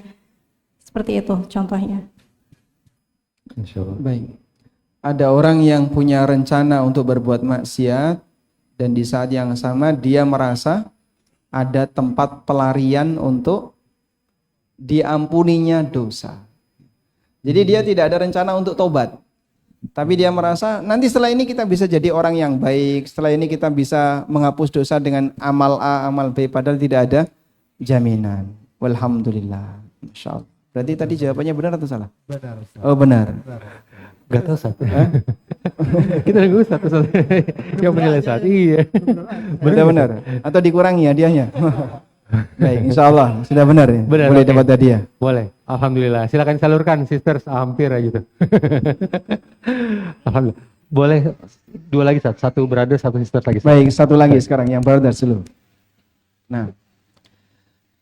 Seperti itu contohnya. Insyaallah. Baik. Ada orang yang punya rencana untuk berbuat maksiat dan di saat yang sama dia merasa ada tempat pelarian untuk diampuninya dosa. Jadi dia tidak ada rencana untuk tobat. Tapi dia merasa nanti setelah ini kita bisa jadi orang yang baik, setelah ini kita bisa menghapus dosa dengan amal A, amal B, padahal tidak ada jaminan. Walhamdulillah. Masya Allah. Berarti tadi jawabannya benar atau salah? Benar. Oh benar. Gak tahu Ustaz. Kita nunggu Ustaz yang menilai saat. Iya. Benar. Atau dikurangi hadiahnya? Baik, insya Allah sudah benar ya. Benar, Boleh oke. dapat hadiah. Boleh. Alhamdulillah. Silakan salurkan sisters, hampir aja gitu. Alhamdulillah. Boleh dua lagi satu brother, satu sisters lagi. Baik, satu lagi sekarang yang brothers dulu. Nah,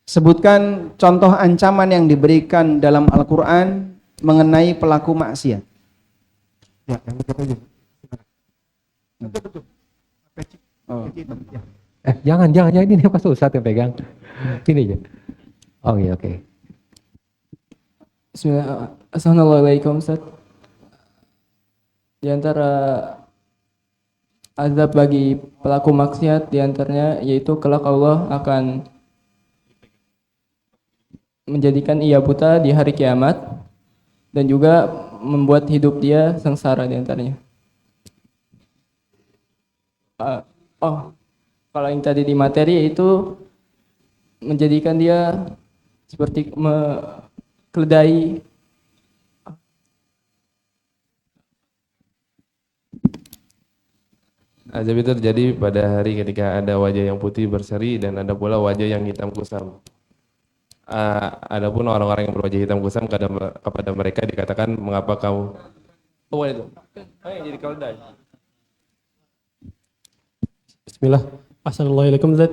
sebutkan contoh ancaman yang diberikan dalam Al-Quran mengenai pelaku maksiat. Ya, yang dekat aja. Oh. Jangan ini pas Ustaz yang pegang. Ini aja. Oh iya, oke. Bismillah. Assalamualaikum Ustaz. Di antara azab bagi pelaku maksiat diantaranya yaitu kelak Allah akan menjadikan ia buta di hari kiamat dan juga membuat hidup dia sengsara diantaranya. Kalau yang tadi di materi yaitu menjadikan dia seperti keledai. Azab itu terjadi pada hari ketika ada wajah yang putih berseri dan ada pula wajah yang hitam kusam. Adapun orang-orang yang berwajah hitam kusam kepada mereka dikatakan mengapa kamu itu? Yang jadi keledai. Bismillah. Assalamualaikum Ustaz.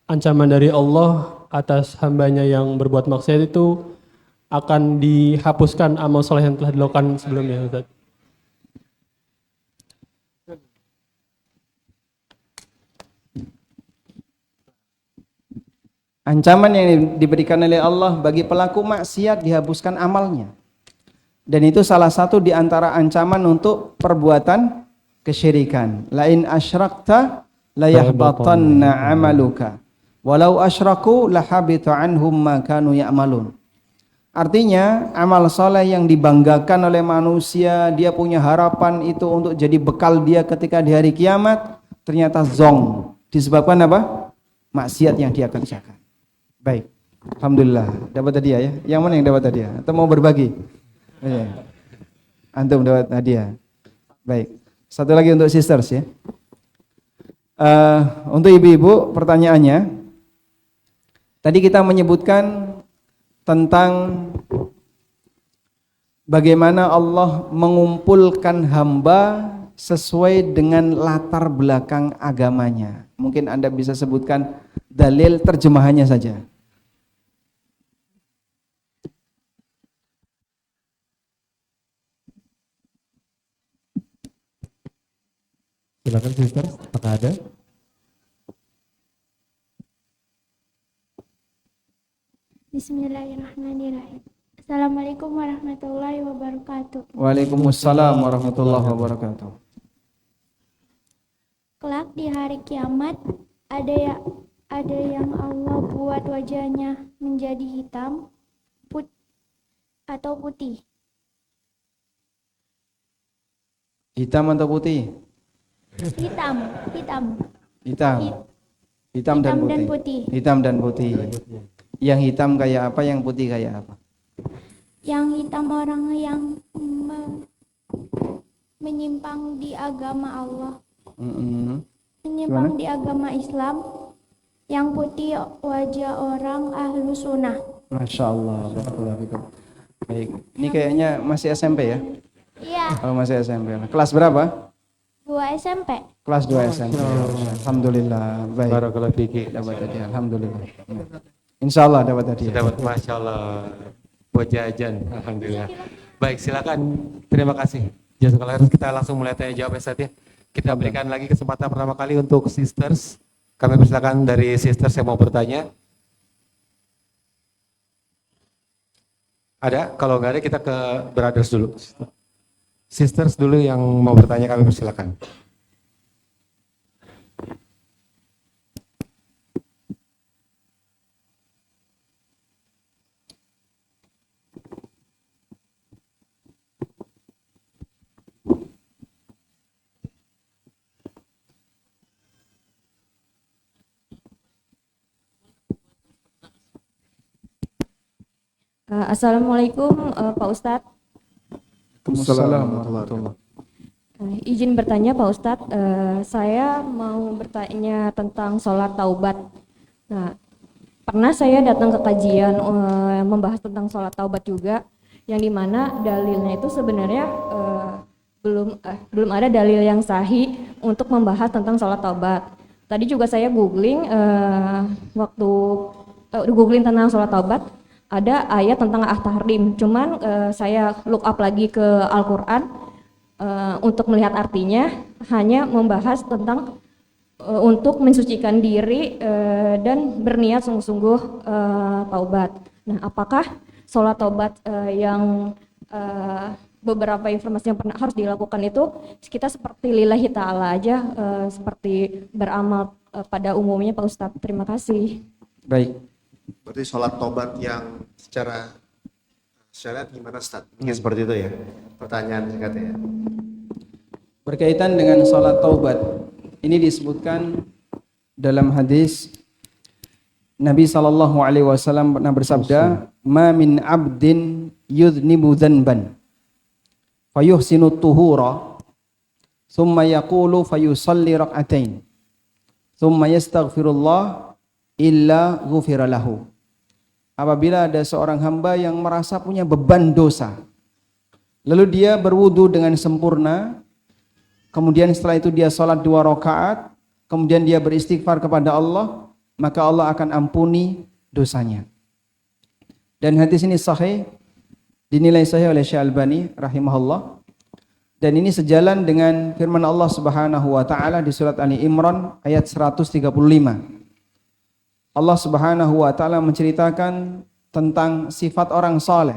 Ancaman dari Allah atas hambanya yang berbuat maksiat itu akan dihapuskan amal soleh yang telah dilakukan sebelumnya Ustaz. Ancaman yang diberikan oleh Allah bagi pelaku maksiat dihapuskan amalnya. Dan itu salah satu di antara ancaman untuk perbuatan kesyirikan. Lain asyrakta la yahbatanna amaluka. Walau asyraku lahabita anhum ma kanu ya'malun. Artinya amal soleh yang dibanggakan oleh manusia, dia punya harapan itu untuk jadi bekal dia ketika di hari kiamat, ternyata zong. Disebabkan apa? Maksiat yang dia kerjakan. Baik, alhamdulillah dapat hadiah ya. Yang mana yang dapat hadiah? Atau mau berbagi? Iya. Antum dapat hadiah. Baik, satu lagi untuk sisters ya. Untuk ibu-ibu pertanyaannya, tadi kita menyebutkan tentang bagaimana Allah mengumpulkan hamba sesuai dengan latar belakang agamanya. Mungkin Anda bisa sebutkan dalil terjemahannya saja. Silakan sister, apakah ada? Bismillahirrahmanirrahim. Assalamualaikum warahmatullahi wabarakatuh. Waalaikumsalam warahmatullahi wabarakatuh. Kelak di hari kiamat ada yang Allah buat wajahnya menjadi hitam atau putih. Hitam atau putih? Hitam. Hitam dan putih. Hitam dan putih. Yang hitam kayak apa, yang putih kayak apa? Yang hitam orang yang menyimpang di agama Allah, Mm-mm. menyimpang di agama Islam, yang putih wajah orang ahlu sunnah. Masya Allah. Barakallahu fikum. Baik. Ini kayaknya masih SMP ya? Iya, Oh, masih SMP. Kelas berapa? 2 SMP. Kelas 2 SMP. Alhamdulillah. Baik. Barakallahu fiki. Dapat hadiah. Alhamdulillah. Insya Allah dapat hadiah. Dapat, Masya Allah, buat jajan. Alhamdulillah. Baik, silakan. Terima kasih. Jazakallah khairan. Kita langsung mulai tanya jawab ya, Ustaz ya. Kita berikan lagi kesempatan pertama kali untuk sisters. Kami persilakan dari sisters yang mau bertanya. Ada? Kalau nggak ada kita ke brothers dulu. Sisters dulu yang mau bertanya kami persilakan. Assalamualaikum Pak Ustadz. Assalamualaikum. Izin bertanya Pak Ustadz, saya mau bertanya tentang sholat taubat. Nah, pernah saya datang ke kajian membahas tentang sholat taubat juga, yang dimana dalilnya itu sebenarnya belum ada dalil yang sahih untuk membahas tentang sholat taubat. Tadi juga saya googling waktu googling tentang sholat taubat, ada ayat tentang at-tahrim, cuman saya look up lagi ke Al-Quran untuk melihat artinya, hanya membahas tentang untuk mensucikan diri dan berniat sungguh-sungguh taubat. Nah, apakah sholat taubat yang beberapa informasi yang pernah harus dilakukan itu kita seperti lillahi ta'ala aja, seperti beramal pada umumnya Pak Ustadz? Terima kasih. Baik. Berarti sholat tobat yang secara syariat gimana Ustaz? Mungkin seperti itu ya pertanyaan singkatnya ya. Berkaitan dengan sholat taubat, ini disebutkan dalam hadis Nabi SAW pernah bersabda, "Ma min abdin yudhnibu dhanban fayuhsinu tuhura thumma yaqulu fayusalli rak'atain thumma yastaghfirullah illa ghufira lahu." Apabila ada seorang hamba yang merasa punya beban dosa, lalu dia berwudu dengan sempurna, kemudian setelah itu dia sholat 2 rakaat, kemudian dia beristighfar kepada Allah, maka Allah akan ampuni dosanya. Dan hadis ini sahih, dinilai sahih oleh Syekh Albani rahimahullah. Dan ini sejalan dengan firman Allah Subhanahu wa taala di surat Ali Imran ayat 135. Allah Subhanahu wa taala menceritakan tentang sifat orang saleh.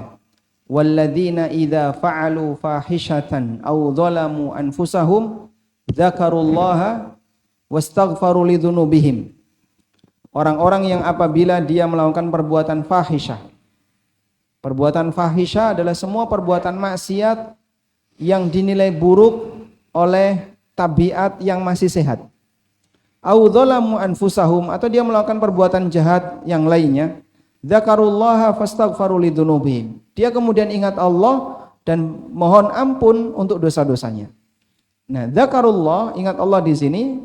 Walladzina idza fa'alu fahishatan aw dzalamu anfusahum dzakarullaha wastaghfaru lidzunubihim. Orang-orang yang apabila dia melakukan perbuatan fahisyah. Perbuatan fahisyah adalah semua perbuatan maksiat yang dinilai buruk oleh tabiat yang masih sehat. Au dzalamu anfusahum, atau dia melakukan perbuatan jahat yang lainnya, dzakarullaha fastaghfaru lidzunubihim. Dia kemudian ingat Allah dan mohon ampun untuk dosa-dosanya. Nah, dzakarullah, ingat Allah di sini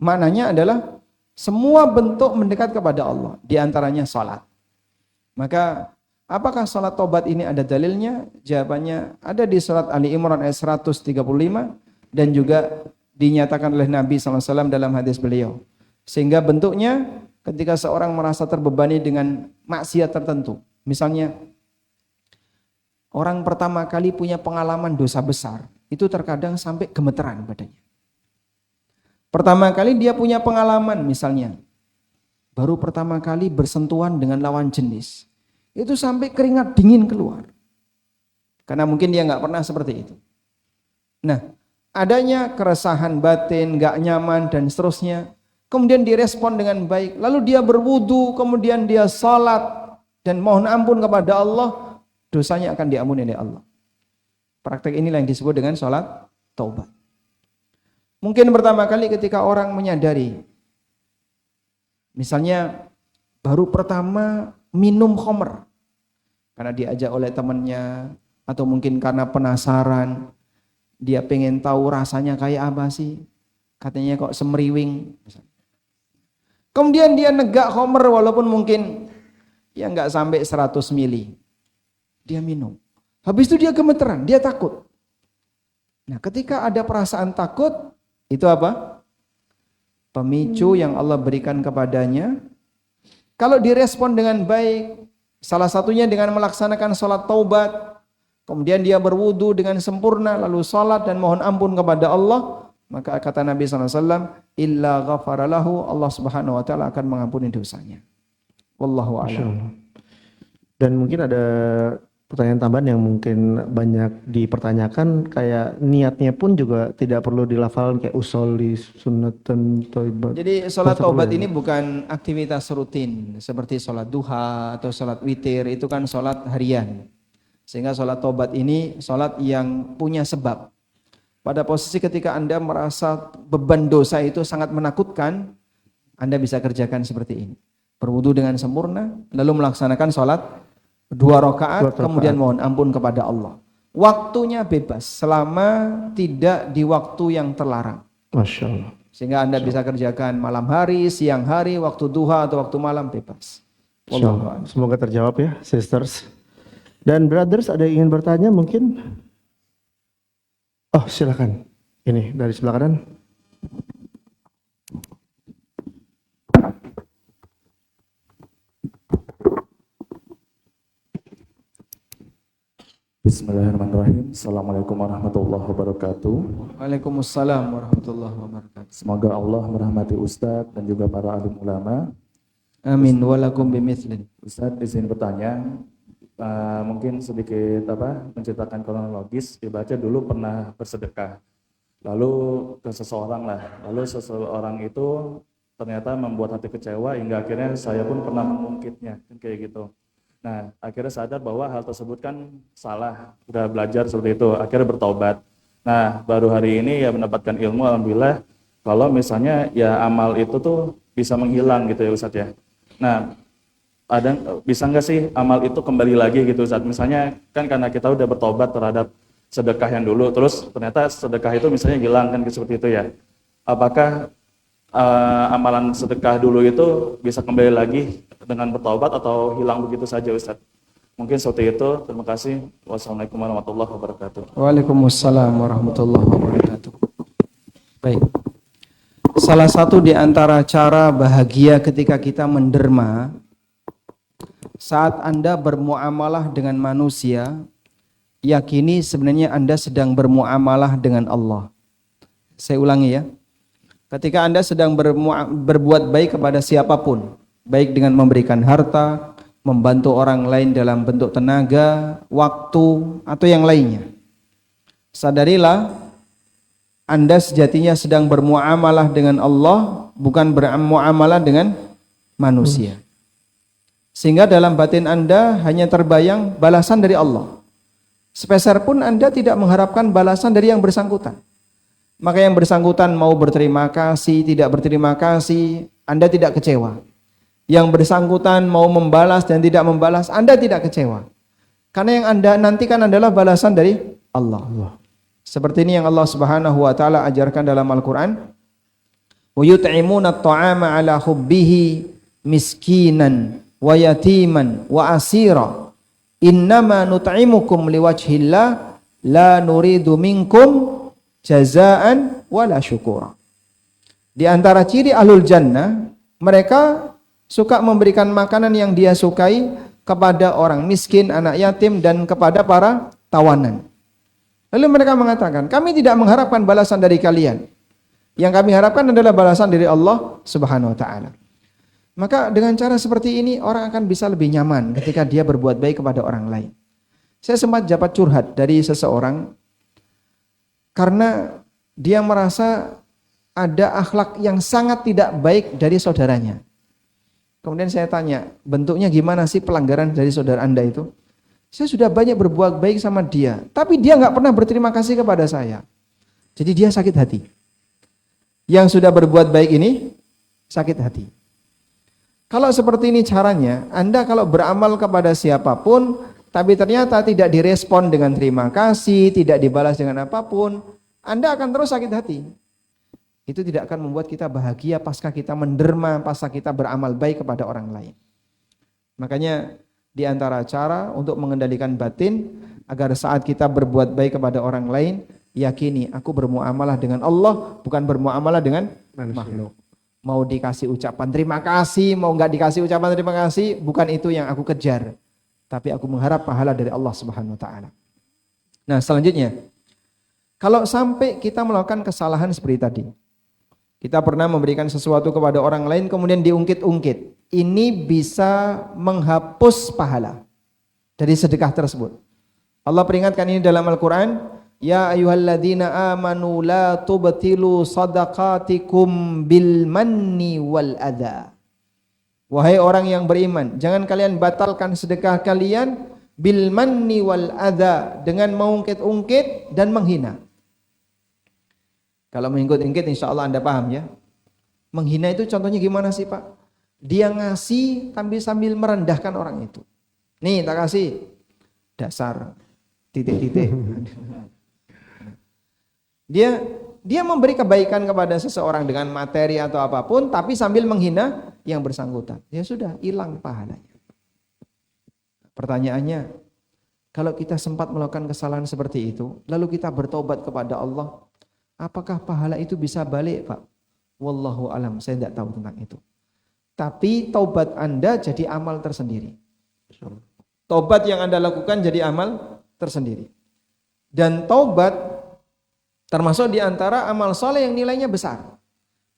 maknanya adalah semua bentuk mendekat kepada Allah, di antaranya salat. Maka apakah salat tobat ini ada dalilnya? Jawabannya ada di surat Ali Imran ayat 135 dan juga dinyatakan oleh Nabi SAW dalam hadis beliau. Sehingga bentuknya ketika seorang merasa terbebani dengan maksiat tertentu. Misalnya orang pertama kali punya pengalaman dosa besar, itu terkadang sampai gemeteran badannya. Pertama kali dia punya pengalaman misalnya, baru pertama kali bersentuhan dengan lawan jenis, itu sampai keringat dingin keluar. Karena mungkin dia nggak pernah seperti itu. Nah, adanya keresahan batin, gak nyaman dan seterusnya, kemudian direspon dengan baik, lalu dia berwudu, kemudian dia salat dan mohon ampun kepada Allah, dosanya akan diampuni oleh Allah. Praktek inilah yang disebut dengan salat taubat. Mungkin pertama kali ketika orang menyadari, misalnya baru pertama minum khamr, karena diajak oleh temannya, atau mungkin karena penasaran, dia pengen tahu rasanya kayak apa sih, katanya kok semriwing. Kemudian dia negak khamr walaupun mungkin ya nggak sampai 100 mili, dia minum. Habis itu dia gemeteran, dia takut. Nah, ketika ada perasaan takut, itu apa? Pemicu yang Allah berikan kepadanya. Kalau direspon dengan baik, salah satunya dengan melaksanakan sholat taubat, kemudian dia berwudu dengan sempurna, lalu sholat dan mohon ampun kepada Allah, maka kata Nabi SAW, illa ghafaralahu, Allah Subhanahu Wa Taala akan mengampuni dosanya. Wallahu a'lam. Dan mungkin ada pertanyaan tambahan yang mungkin banyak dipertanyakan, kayak niatnya pun juga tidak perlu dilafalkan kayak usolli sunnatan thayyibah. Jadi sholat taubat ini bukan aktivitas rutin seperti sholat duha atau sholat witir, itu kan sholat harian. Sehingga sholat taubat ini sholat yang punya sebab. Pada posisi ketika Anda merasa beban dosa itu sangat menakutkan, Anda bisa kerjakan seperti ini. Berwudu dengan sempurna, lalu melaksanakan sholat 2 rakaat, kemudian mohon ampun kepada Allah. Waktunya bebas, selama tidak di waktu yang terlarang. Masya Allah. Sehingga Anda bisa kerjakan malam hari, siang hari, waktu duha atau waktu malam bebas. Semoga terjawab ya, sisters. Dan brothers, ada yang ingin bertanya mungkin? Oh, silakan. Ini dari sebelah kanan. Bismillahirrahmanirrahim. Assalamualaikum warahmatullahi wabarakatuh. Waalaikumsalam warahmatullahi wabarakatuh. Semoga Allah merahmati Ustadz dan juga para alim ulama. Amin. Walakum bimithlin. Ustadz izin bertanya, mungkin sedikit menceritakan kronologis. Dibaca dulu pernah bersedekah, lalu ke seseorang lalu seseorang itu ternyata membuat hati kecewa hingga akhirnya saya pun pernah mengungkitnya, kayak gitu. Nah, akhirnya sadar bahwa hal tersebut kan salah, udah belajar seperti itu, akhirnya bertobat. Nah, baru hari ini ya mendapatkan ilmu, alhamdulillah, kalau misalnya ya amal itu tuh bisa menghilang gitu ya Ustadz ya. Nah, bisa nggak sih amal itu kembali lagi gitu Ustadz? Misalnya kan karena kita udah bertobat terhadap sedekah yang dulu, terus ternyata sedekah itu misalnya hilang kan seperti itu ya. Apakah amalan sedekah dulu itu bisa kembali lagi dengan bertobat atau hilang begitu saja Ustadz? Mungkin seperti itu. Terima kasih. Wassalamualaikum warahmatullahi wabarakatuh. Waalaikumsalam warahmatullahi wabarakatuh. Baik. Salah satu di antara cara bahagia ketika kita menderma, saat Anda bermuamalah dengan manusia, yakini sebenarnya Anda sedang bermuamalah dengan Allah. Saya ulangi ya. Ketika Anda sedang berbuat baik kepada siapapun, baik dengan memberikan harta, membantu orang lain dalam bentuk tenaga, waktu, atau yang lainnya, sadarilah Anda sejatinya sedang bermuamalah dengan Allah, bukan bermuamalah dengan manusia. Sehingga dalam batin Anda hanya terbayang balasan dari Allah. Sepeser pun Anda tidak mengharapkan balasan dari yang bersangkutan. Maka yang bersangkutan mau berterima kasih, tidak berterima kasih, Anda tidak kecewa. Yang bersangkutan mau membalas dan tidak membalas, Anda tidak kecewa. Karena yang Anda nantikan adalah balasan dari Allah. Seperti ini yang Allah Subhanahu wa taala ajarkan dalam Al-Qur'an. Wa yut'imuna at-ta'ama 'ala hubbihi miskinan wa yatiman wa asira. Innama nut'imukum liwajhillah la nuridu minkum jazaan wala syukura. Di antara ciri ahlul jannah, mereka suka memberikan makanan yang dia sukai kepada orang miskin, anak yatim, dan kepada para tawanan. Lalu mereka mengatakan, kami tidak mengharapkan balasan dari kalian. Yang kami harapkan adalah balasan dari Allah Subhanahu wa taala. Maka dengan cara seperti ini orang akan bisa lebih nyaman ketika dia berbuat baik kepada orang lain. Saya sempat dapat curhat dari seseorang karena dia merasa ada akhlak yang sangat tidak baik dari saudaranya. Kemudian saya tanya, bentuknya gimana sih pelanggaran dari saudara Anda itu? Saya sudah banyak berbuat baik sama dia, tapi dia nggak pernah berterima kasih kepada saya. Jadi dia sakit hati. Yang sudah berbuat baik ini sakit hati. Kalau seperti ini caranya, Anda kalau beramal kepada siapapun, tapi ternyata tidak direspon dengan terima kasih, tidak dibalas dengan apapun, Anda akan terus sakit hati. Itu tidak akan membuat kita bahagia pasca kita menderma, pasca kita beramal baik kepada orang lain. Makanya di antara cara untuk mengendalikan batin agar saat kita berbuat baik kepada orang lain, yakini aku bermuamalah dengan Allah, bukan bermuamalah dengan makhluk. Mau dikasih ucapan terima kasih, mau nggak dikasih ucapan terima kasih, bukan itu yang aku kejar. Tapi aku mengharap pahala dari Allah Subhanahu wa taala. Nah, selanjutnya, kalau sampai kita melakukan kesalahan seperti tadi, kita pernah memberikan sesuatu kepada orang lain kemudian diungkit-ungkit, ini bisa menghapus pahala dari sedekah tersebut. Allah peringatkan ini dalam Al-Quran, ya ayyuhalladzina amanu la tubtilu sadaqatikum bil manni wal adha. Wahai orang yang beriman, jangan kalian batalkan sedekah kalian bil manni wal adha, dengan mengungkit-ungkit dan menghina. Kalau mengungkit-ungkit insya Allah Anda paham ya. Menghina itu contohnya gimana sih Pak? Dia ngasih sambil merendahkan orang itu. Nih tak kasih, dasar titik-titik. Dia memberi kebaikan kepada seseorang dengan materi atau apapun, tapi sambil menghina yang bersangkutan. Ya sudah, hilang pahalanya. Pertanyaannya, kalau kita sempat melakukan kesalahan seperti itu, lalu kita bertobat kepada Allah, apakah pahala itu bisa balik, Pak? Wallahu alam, saya tidak tahu tentang itu. Tapi taubat Anda jadi amal tersendiri. Taubat yang Anda lakukan jadi amal tersendiri. Dan taubat termasuk di antara amal soleh yang nilainya besar.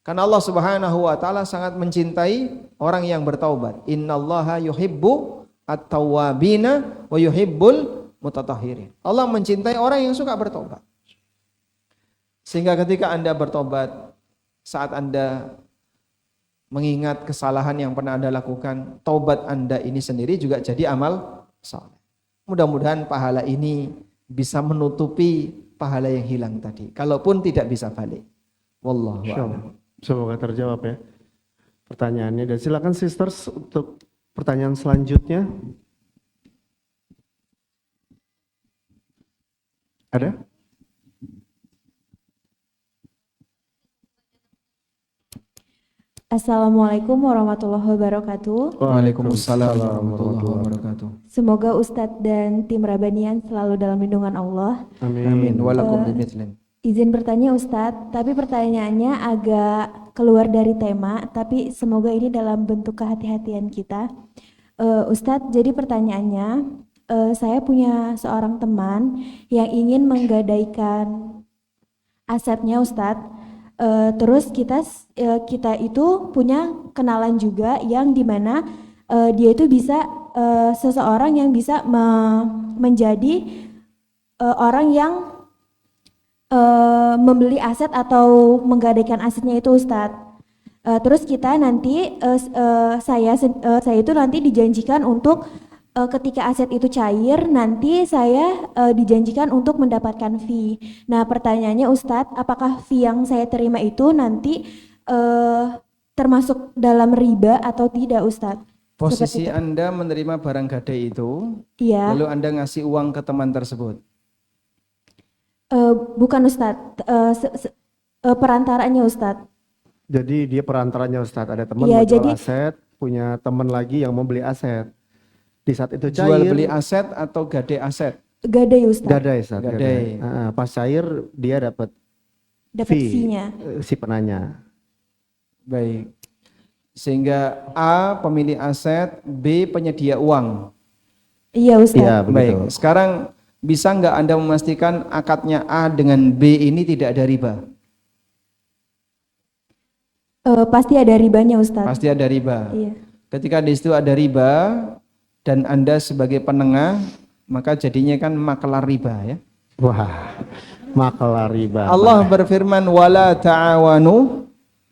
Karena Allah Subhanahu wa taala sangat mencintai orang yang bertaubat. Innallaha yuhibbu at-tawwabina wa yuhibbul mutatahhirin. Allah mencintai orang yang suka bertobat. Sehingga ketika Anda bertobat, saat Anda mengingat kesalahan yang pernah Anda lakukan, taubat Anda ini sendiri juga jadi amal soleh. Mudah-mudahan pahala ini bisa menutupi pahala yang hilang tadi, kalaupun tidak bisa balik. Wallahu a'lam. Semoga terjawab ya pertanyaannya. Dan silakan sisters untuk pertanyaan selanjutnya. Ada? Assalamualaikum warahmatullahi wabarakatuh. Waalaikumsalam warahmatullahi wabarakatuh. Semoga Ustadz dan tim Rabanian selalu dalam lindungan Allah. Amin. Walakum bimithlim. Izin bertanya Ustadz, tapi pertanyaannya agak keluar dari tema, tapi semoga ini dalam bentuk kehati-hatian kita. Ustadz, jadi pertanyaannya, saya punya seorang teman yang ingin menggadaikan asetnya Ustadz. Terus kita itu punya kenalan juga yang dimana dia itu bisa seseorang yang bisa menjadi orang yang membeli aset atau menggadaikan asetnya itu Ustadz. Terus kita nanti saya itu nanti dijanjikan untuk ketika aset itu cair, nanti saya dijanjikan untuk mendapatkan fee. Nah, pertanyaannya Ustadz, apakah fee yang saya terima itu nanti termasuk dalam riba atau tidak Ustadz? Posisi Anda menerima barang gadai itu, iya. Lalu Anda ngasih uang ke teman tersebut? Bukan Ustadz, perantaranya Ustadz. Jadi dia perantaranya Ustadz, ada teman ya, mau jual jadi, aset, punya teman lagi yang mau beli aset. Di saat itu cair. Jual beli aset atau gadai aset? Gadai Ustadz. Gadai Ustadz. Gadai. Pas cair dia dapat fee-nya. Si penanya. Baik. Sehingga A pemilik aset, B penyedia uang. Iya Ustadz. Iya, baik. Sekarang bisa nggak Anda memastikan akadnya A dengan B ini tidak ada riba? Pasti ada ribanya Ustadz. Pasti ada riba. Iya. Ketika di situ ada riba dan Anda sebagai penengah, maka jadinya kan makelar riba ya. Wah, makelar riba. Allah berfirman wala ta'awanu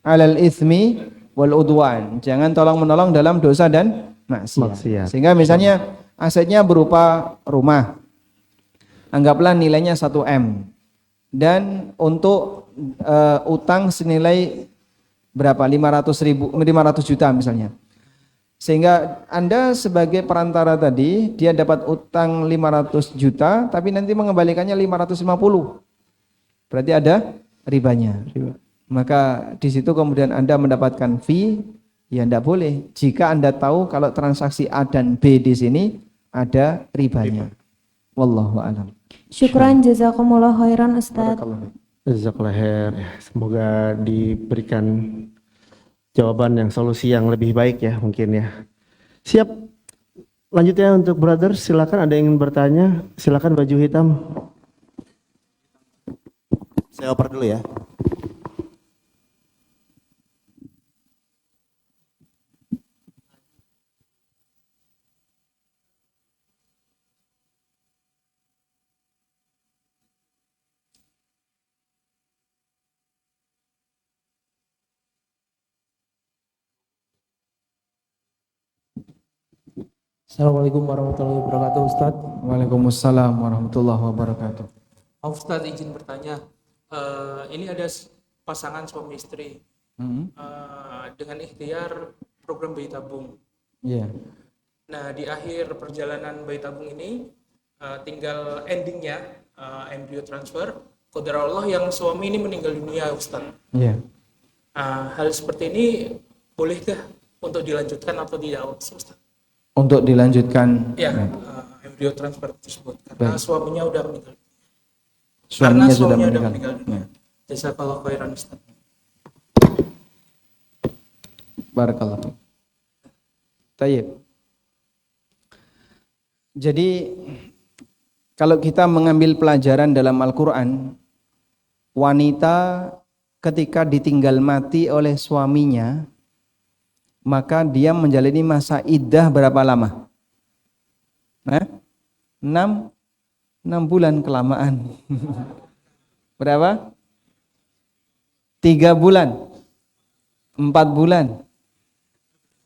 'alal itsmi wal udwan. Jangan tolong-menolong dalam dosa dan maksiat. Sehingga misalnya asetnya berupa rumah. Anggaplah nilainya 1 M. Dan untuk utang senilai berapa? 500 juta misalnya. Sehingga Anda sebagai perantara tadi, dia dapat utang 500 juta, tapi nanti mengembalikannya 550. Berarti ada ribanya. Maka di situ kemudian Anda mendapatkan fee, ya tidak boleh. Jika Anda tahu kalau transaksi A dan B di sini ada ribanya. Wallahu a'lam. Syukran jazakumullah khairan Ustaz. Jazakallah khair. Semoga diberikan jawaban yang solusi yang lebih baik ya mungkin ya. Siap. Lanjutnya untuk brother, silakan ada yang ingin bertanya, silakan baju hitam. Saya oper dulu ya. Assalamualaikum warahmatullahi wabarakatuh, Ustaz. Waalaikumsalam warahmatullahi wabarakatuh. Ustaz izin bertanya, ini ada pasangan suami istri dengan ikhtiar program bayi tabung. Iya. Nah di akhir perjalanan bayi tabung ini tinggal endingnya embryo transfer. Qadar Allah yang suami ini meninggal dunia, Ustaz. Iya. Hal seperti ini bolehkah untuk dilanjutkan atau tidak, Ustaz? Untuk dilanjutkan Ya, embryo transfer tersebut karena Baik. suaminya udah meninggal. Suaminya sudah meninggal. Ya. Jazakallahu khairan, Ustaz. Barakallahu. Tayyib. Jadi kalau kita mengambil pelajaran dalam Al-Quran, wanita ketika ditinggal mati oleh suaminya, maka dia menjalani masa iddah berapa lama? 6 bulan kelamaan. Berapa? 3 bulan. 4 bulan.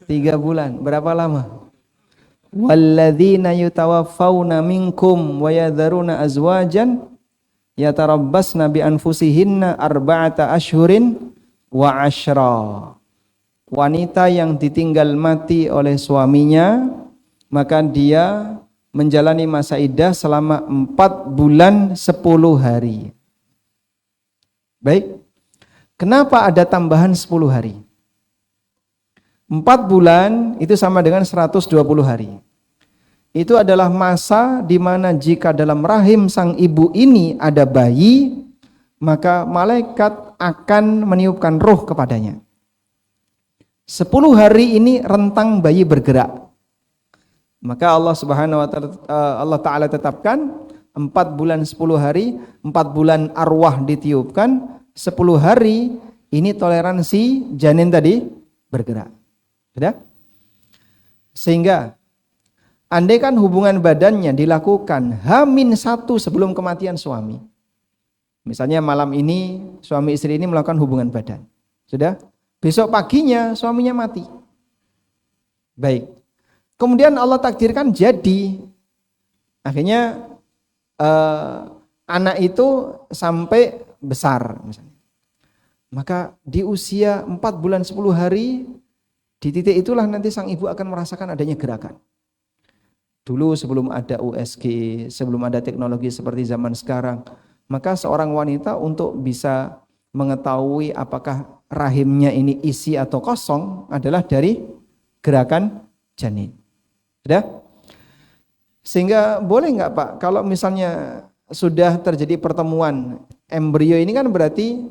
3 bulan. Berapa lama? Walladzina yutawaffawna minkum wa yadharuna azwajan yatarabbasna bi anfusihinna arba'ata ashhurin wa 'ashra. Wanita yang ditinggal mati oleh suaminya, maka dia menjalani masa iddah selama 4 bulan 10 hari. Baik. Kenapa ada tambahan 10 hari? 4 bulan itu sama dengan 120 hari. Itu adalah masa di mana jika dalam rahim sang ibu ini ada bayi, maka malaikat akan meniupkan roh kepadanya. 10 hari ini rentang bayi bergerak. Maka Allah Subhanahu wa taala Allah taala tetapkan 4 bulan 10 hari, 4 bulan arwah ditiupkan, 10 hari ini toleransi janin tadi bergerak. Sudah? Sehingga andaikan hubungan badannya dilakukan H-1 sebelum kematian suami. Misalnya malam ini suami istri ini melakukan hubungan badan. Sudah? Besok paginya suaminya mati. Baik. Kemudian Allah takdirkan jadi. Akhirnya anak itu sampai besar misalnya. Maka di usia 4 bulan 10 hari, di titik itulah nanti sang ibu akan merasakan adanya gerakan. Dulu sebelum ada USG, sebelum ada teknologi seperti zaman sekarang, maka seorang wanita untuk bisa mengetahui apakah rahimnya ini isi atau kosong adalah dari gerakan janin. Sudah? Sehingga boleh nggak Pak, kalau misalnya sudah terjadi pertemuan embrio ini kan berarti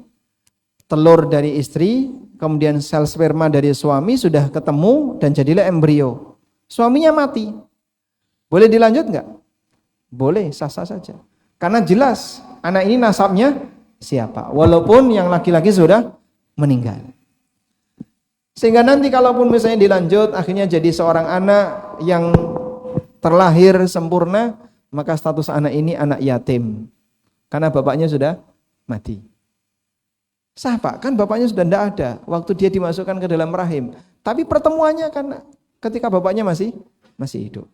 telur dari istri, kemudian sel sperma dari suami sudah ketemu dan jadilah embrio. Suaminya mati. Boleh dilanjut nggak? Boleh, sah-sah saja. Karena jelas anak ini nasabnya siapa, walaupun yang laki-laki sudah meninggal. Sehingga nanti kalaupun misalnya dilanjut akhirnya jadi seorang anak yang terlahir sempurna, maka status anak ini anak yatim karena bapaknya sudah mati. Sah Pak, kan bapaknya sudah tidak ada waktu dia dimasukkan ke dalam rahim, tapi pertemuannya kan ketika bapaknya masih hidup.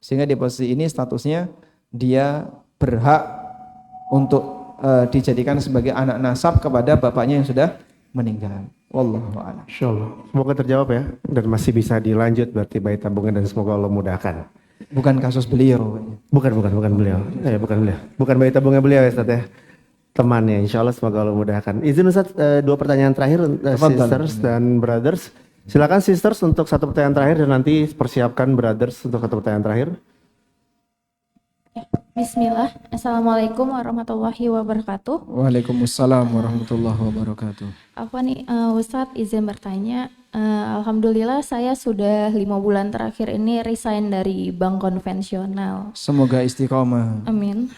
Sehingga di posisi ini statusnya dia berhak untuk dijadikan sebagai anak nasab kepada bapaknya yang sudah meninggal. Wallahu a'lam. Insyaallah. Semoga terjawab ya dan masih bisa dilanjut berarti bayi tabungan dan semoga Allah mudahkan. Bukan kasus beliau. Bukan beliau. Bukan beliau. Bukan bayi tabungan beliau ya Ustaz ya. Temannya insyaallah semoga Allah mudahkan. Izin Ustaz, 2 pertanyaan terakhir sisters dan brothers. Silakan sisters untuk 1 pertanyaan terakhir dan nanti persiapkan brothers untuk 1 pertanyaan terakhir. Bismillah. Assalamualaikum warahmatullahi wabarakatuh. Waalaikumsalam warahmatullahi wabarakatuh. Apa nih Ustadz izin bertanya. Alhamdulillah saya sudah 5 bulan terakhir ini resign dari bank konvensional. Semoga istiqomah. Amin.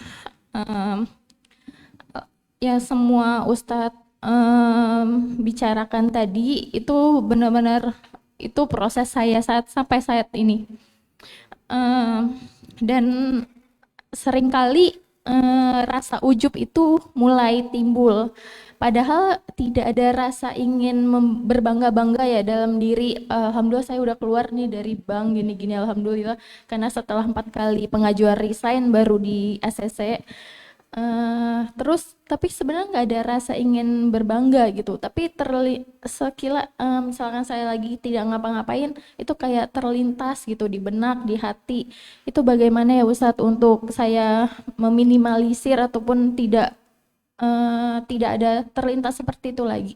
Ya semua Ustadz bicarakan tadi itu benar-benar itu proses saya sampai saat ini. Dan seringkali rasa ujub itu mulai timbul. Padahal tidak ada rasa ingin berbangga-bangga ya dalam diri. Alhamdulillah saya udah keluar nih dari bank gini-gini alhamdulillah. Karena setelah 4 kali pengajuan resign baru di ACC. Terus tapi sebenarnya nggak ada rasa ingin berbangga gitu. Tapi sekila misalkan saya lagi tidak ngapa-ngapain itu kayak terlintas gitu di benak, di hati. Itu bagaimana ya Ustadz untuk saya meminimalisir ataupun tidak ada terlintas seperti itu lagi.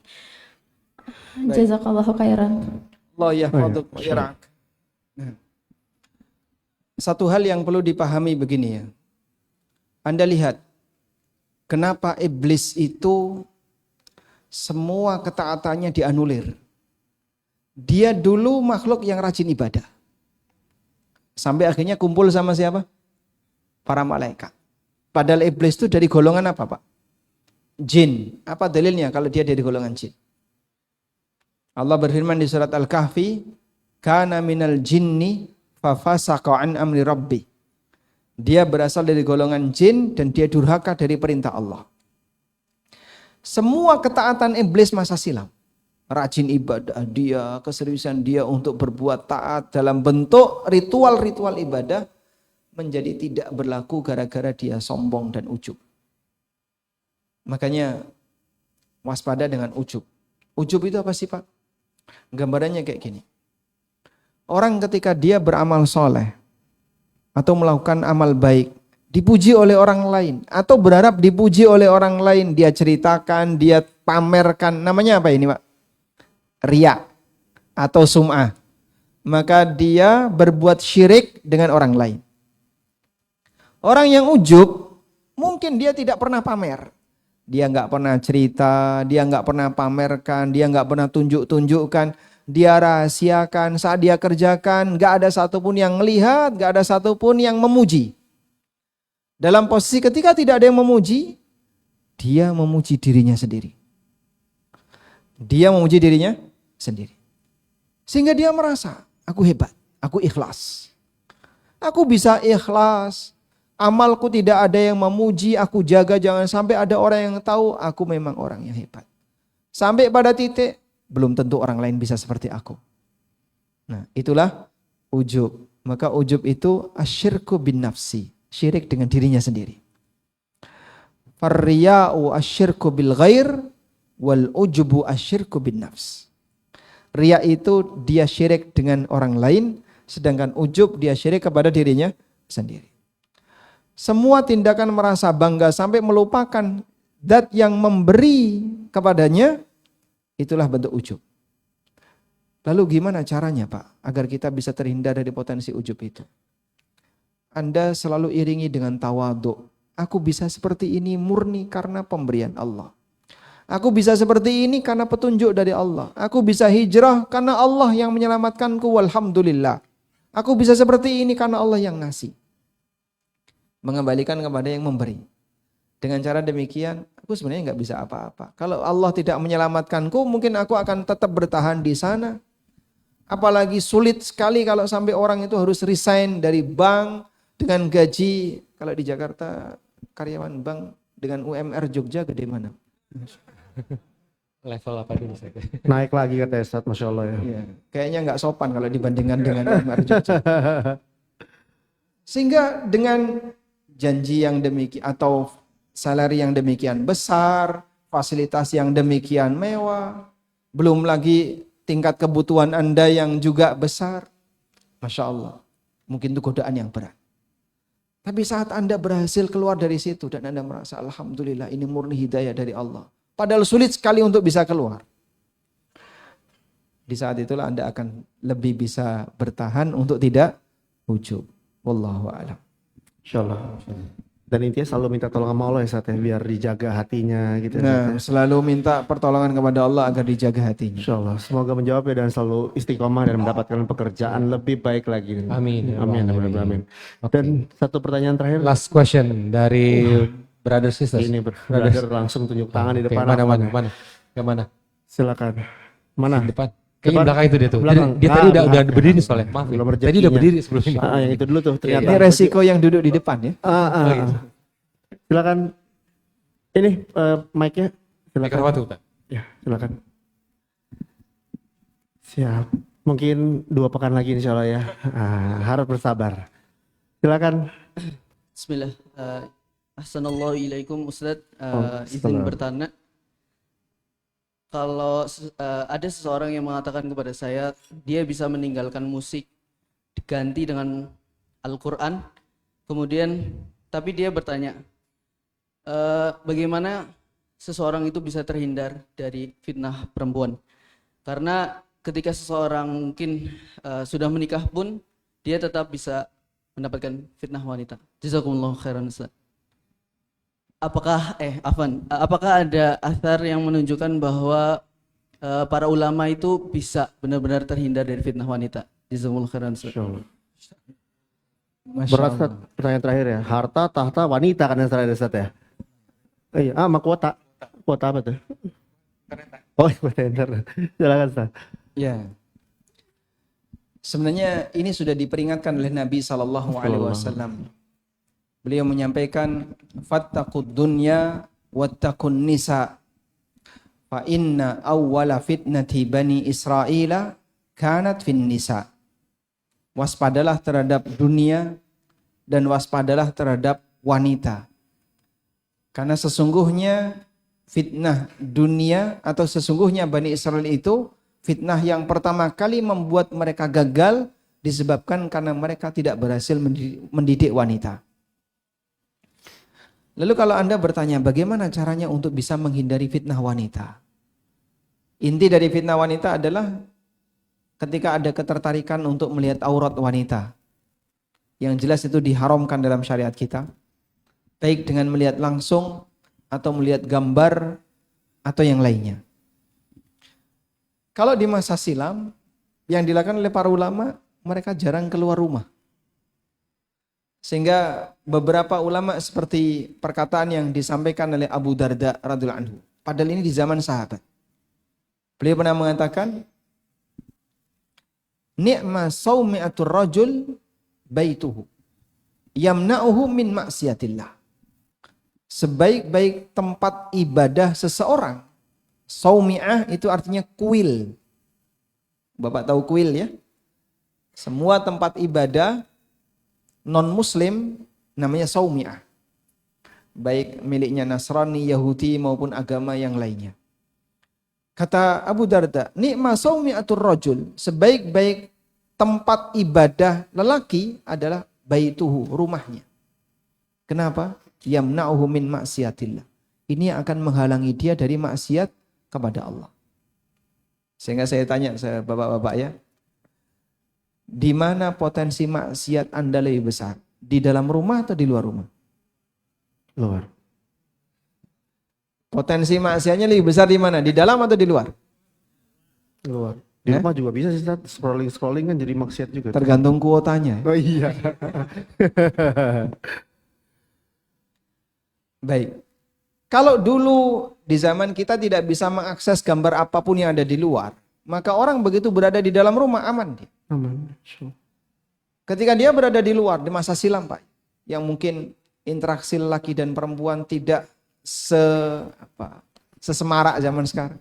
Jazakallahu khairan. Allah yahfadzuk wa yarak. Satu hal yang perlu dipahami begini ya. Anda lihat kenapa iblis itu semua ketaatannya dianulir. Dia dulu makhluk yang rajin ibadah. Sampai akhirnya kumpul sama siapa? Para malaikat. Padahal iblis itu dari golongan apa Pak? Jin. Apa dalilnya kalau dia dari golongan jin? Allah berfirman di surat Al-Kahfi, "Kana minal jinni fafasaqa an amri rabbi." Dia berasal dari golongan jin dan dia durhaka dari perintah Allah. Semua ketaatan iblis masa silam. Rajin ibadah dia, keseriusan dia untuk berbuat taat dalam bentuk ritual-ritual ibadah menjadi tidak berlaku gara-gara dia sombong dan ujub. Makanya waspada dengan ujub. Ujub itu apa sih Pak? Gambarannya kayak gini. Orang ketika dia beramal soleh, atau melakukan amal baik, dipuji oleh orang lain, atau berharap dipuji oleh orang lain, dia ceritakan, dia pamerkan, namanya apa ini Pak? Riya atau sum'ah. Maka dia berbuat syirik dengan orang lain. Orang yang ujub, mungkin dia tidak pernah pamer. Dia nggak pernah cerita, dia nggak pernah pamerkan, dia nggak pernah tunjuk-tunjukkan. Dia rahasiakan, saat dia kerjakan gak ada satupun yang melihat, gak ada satupun yang memuji. Dalam posisi ketika tidak ada yang memuji, dia memuji dirinya sendiri. Dia memuji dirinya sendiri. Sehingga dia merasa, aku hebat, aku ikhlas. Aku bisa ikhlas, amalku tidak ada yang memuji, aku jaga jangan sampai ada orang yang tahu aku memang orang yang hebat. Sampai pada titik, belum tentu orang lain bisa seperti aku. Nah, itulah ujub. Maka ujub itu asyirku bin nafsi, syirik dengan dirinya sendiri. Farriya'u asyirku bil ghair wal ujubu asyirku bin nafs. Riya itu dia syirik dengan orang lain, sedangkan ujub dia syirik kepada dirinya sendiri. Semua tindakan merasa bangga sampai melupakan zat yang memberi kepadanya, itulah bentuk ujub. Lalu gimana caranya Pak agar kita bisa terhindar dari potensi ujub itu? Anda selalu iringi dengan tawadhu. Aku bisa seperti ini murni karena pemberian Allah. Aku bisa seperti ini karena petunjuk dari Allah. Aku bisa hijrah karena Allah yang menyelamatkanku, walhamdulillah. Aku bisa seperti ini karena Allah yang ngasih. Mengembalikan kepada yang memberi. Dengan cara demikian, aku sebenarnya nggak bisa apa-apa. Kalau Allah tidak menyelamatkanku, mungkin aku akan tetap bertahan di sana. Apalagi sulit sekali kalau sampai orang itu harus resign dari bank dengan gaji. Kalau di Jakarta, karyawan bank dengan UMR Jogja gede mana? Level apa dulu saya? Naik lagi kata Ustaz, Masya Allah ya. Iya, kayaknya nggak sopan kalau dibandingkan dengan UMR Jogja. Sehingga dengan janji yang demikian atau salary yang demikian besar, fasilitas yang demikian mewah, belum lagi tingkat kebutuhan Anda yang juga besar. Masya Allah, mungkin itu godaan yang berat. Tapi saat Anda berhasil keluar dari situ dan Anda merasa alhamdulillah ini murni hidayah dari Allah. Padahal sulit sekali untuk bisa keluar. Di saat itulah Anda akan lebih bisa bertahan untuk tidak ujub. Wallahu a'lam. Insyaallah. Dan intinya selalu minta tolong sama Allah ya Ustaz ya, biar dijaga hatinya gitu. Nah, ya. selalu minta pertolongan kepada Allah agar dijaga hatinya. Insyaallah. Semoga menjawab ya dan selalu istiqomah dan mendapatkan pekerjaan lebih baik lagi. Amin. Amin. Amin. Dan satu pertanyaan terakhir. Last question dari brother sisters. Ini brother langsung tunjuk tangan di depan. Mana? Yang mana? Silakan. Mana? Di depan. Kayaknya belakang itu dia tuh. Belakang. Dia tadi udah berdiri soalnya. Maaf. Belum Tadi udah berdiri sebelum ini. Yang itu dulu tuh. Ternyata. Ini resiko yang duduk di depan ya. Silakan. Ini mic-nya. Silakan. Apa tuh, Pak? Ya, silakan. Siap. Mungkin 2 pekan lagi insya Allah ya. Harap bersabar. Silakan. Bismillah. Assalamualaikum Ustadz. Izin bertanya. Kalau ada seseorang yang mengatakan kepada saya, dia bisa meninggalkan musik diganti dengan Al-Quran. Kemudian, tapi dia bertanya, bagaimana seseorang itu bisa terhindar dari fitnah perempuan? Karena ketika seseorang mungkin sudah menikah pun, dia tetap bisa mendapatkan fitnah wanita. Jazakumullah khairan Ustaz. Apakah ada athar yang menunjukkan bahwa para ulama itu bisa benar-benar terhindar dari fitnah wanita? Jazakumullah khairan Ustaz. Berat Ustaz, pertanyaan terakhir ya. Harta, tahta, wanita kan yang terakhir Ustaz ya. Iya, sama kuota. Kuota apa tuh? Oh, kuota internet. Silakan Ustaz. Ya. Sebenarnya ini sudah diperingatkan oleh Nabi SAW. Beliau menyampaikan, fattaqud dunya wattaqun nisa. Fa inna awwala fitnati bani Israila kanat fin nisa. Waspadalah terhadap dunia dan waspadalah terhadap wanita. Karena sesungguhnya fitnah dunia atau sesungguhnya Bani Israel itu fitnah yang pertama kali membuat mereka gagal disebabkan karena mereka tidak berhasil mendidik wanita. Lalu kalau Anda bertanya bagaimana caranya untuk bisa menghindari fitnah wanita? Inti dari fitnah wanita adalah ketika ada ketertarikan untuk melihat aurat wanita. Yang jelas itu diharamkan dalam syariat kita. Baik dengan melihat langsung atau melihat gambar atau yang lainnya. Kalau di masa silam yang dilakukan oleh para ulama, mereka jarang keluar rumah. Sehingga beberapa ulama seperti perkataan yang disampaikan oleh Abu Darda radhiyallahu anhu. Padahal ini di zaman sahabat. Beliau pernah mengatakan, ni'ma saumi'atur rajul baituhu yamna'uhu min maksiatillah. Sebaik-baik tempat ibadah seseorang. Saumi'ah itu artinya kuil. Bapak tahu kuil ya? Semua tempat ibadah non-muslim namanya saumi'ah. Baik miliknya Nasrani, Yahudi maupun agama yang lainnya. Kata Abu Darda, ni'ma saumi'atur rajul, sebaik-baik tempat ibadah lelaki adalah baituhu, rumahnya. Kenapa? Yamna'uhu min maksiatillah. Ini akan menghalangi dia dari maksiat kepada Allah. Sehingga saya tanya bapak-bapak ya, di mana potensi maksiat Anda lebih besar? Di dalam rumah atau di luar rumah? Luar. Potensi maksiatnya lebih besar di mana? Di dalam atau di luar? Luar. Di rumah juga bisa sih, scrolling kan jadi maksiat juga. Tergantung kuotanya. Oh iya. Baik. Kalau dulu di zaman kita tidak bisa mengakses gambar apapun yang ada di luar, maka orang begitu berada di dalam rumah aman dia. Aman. Ketika dia berada di luar di masa silam Pak, yang mungkin interaksi laki dan perempuan tidak sesemarak zaman sekarang,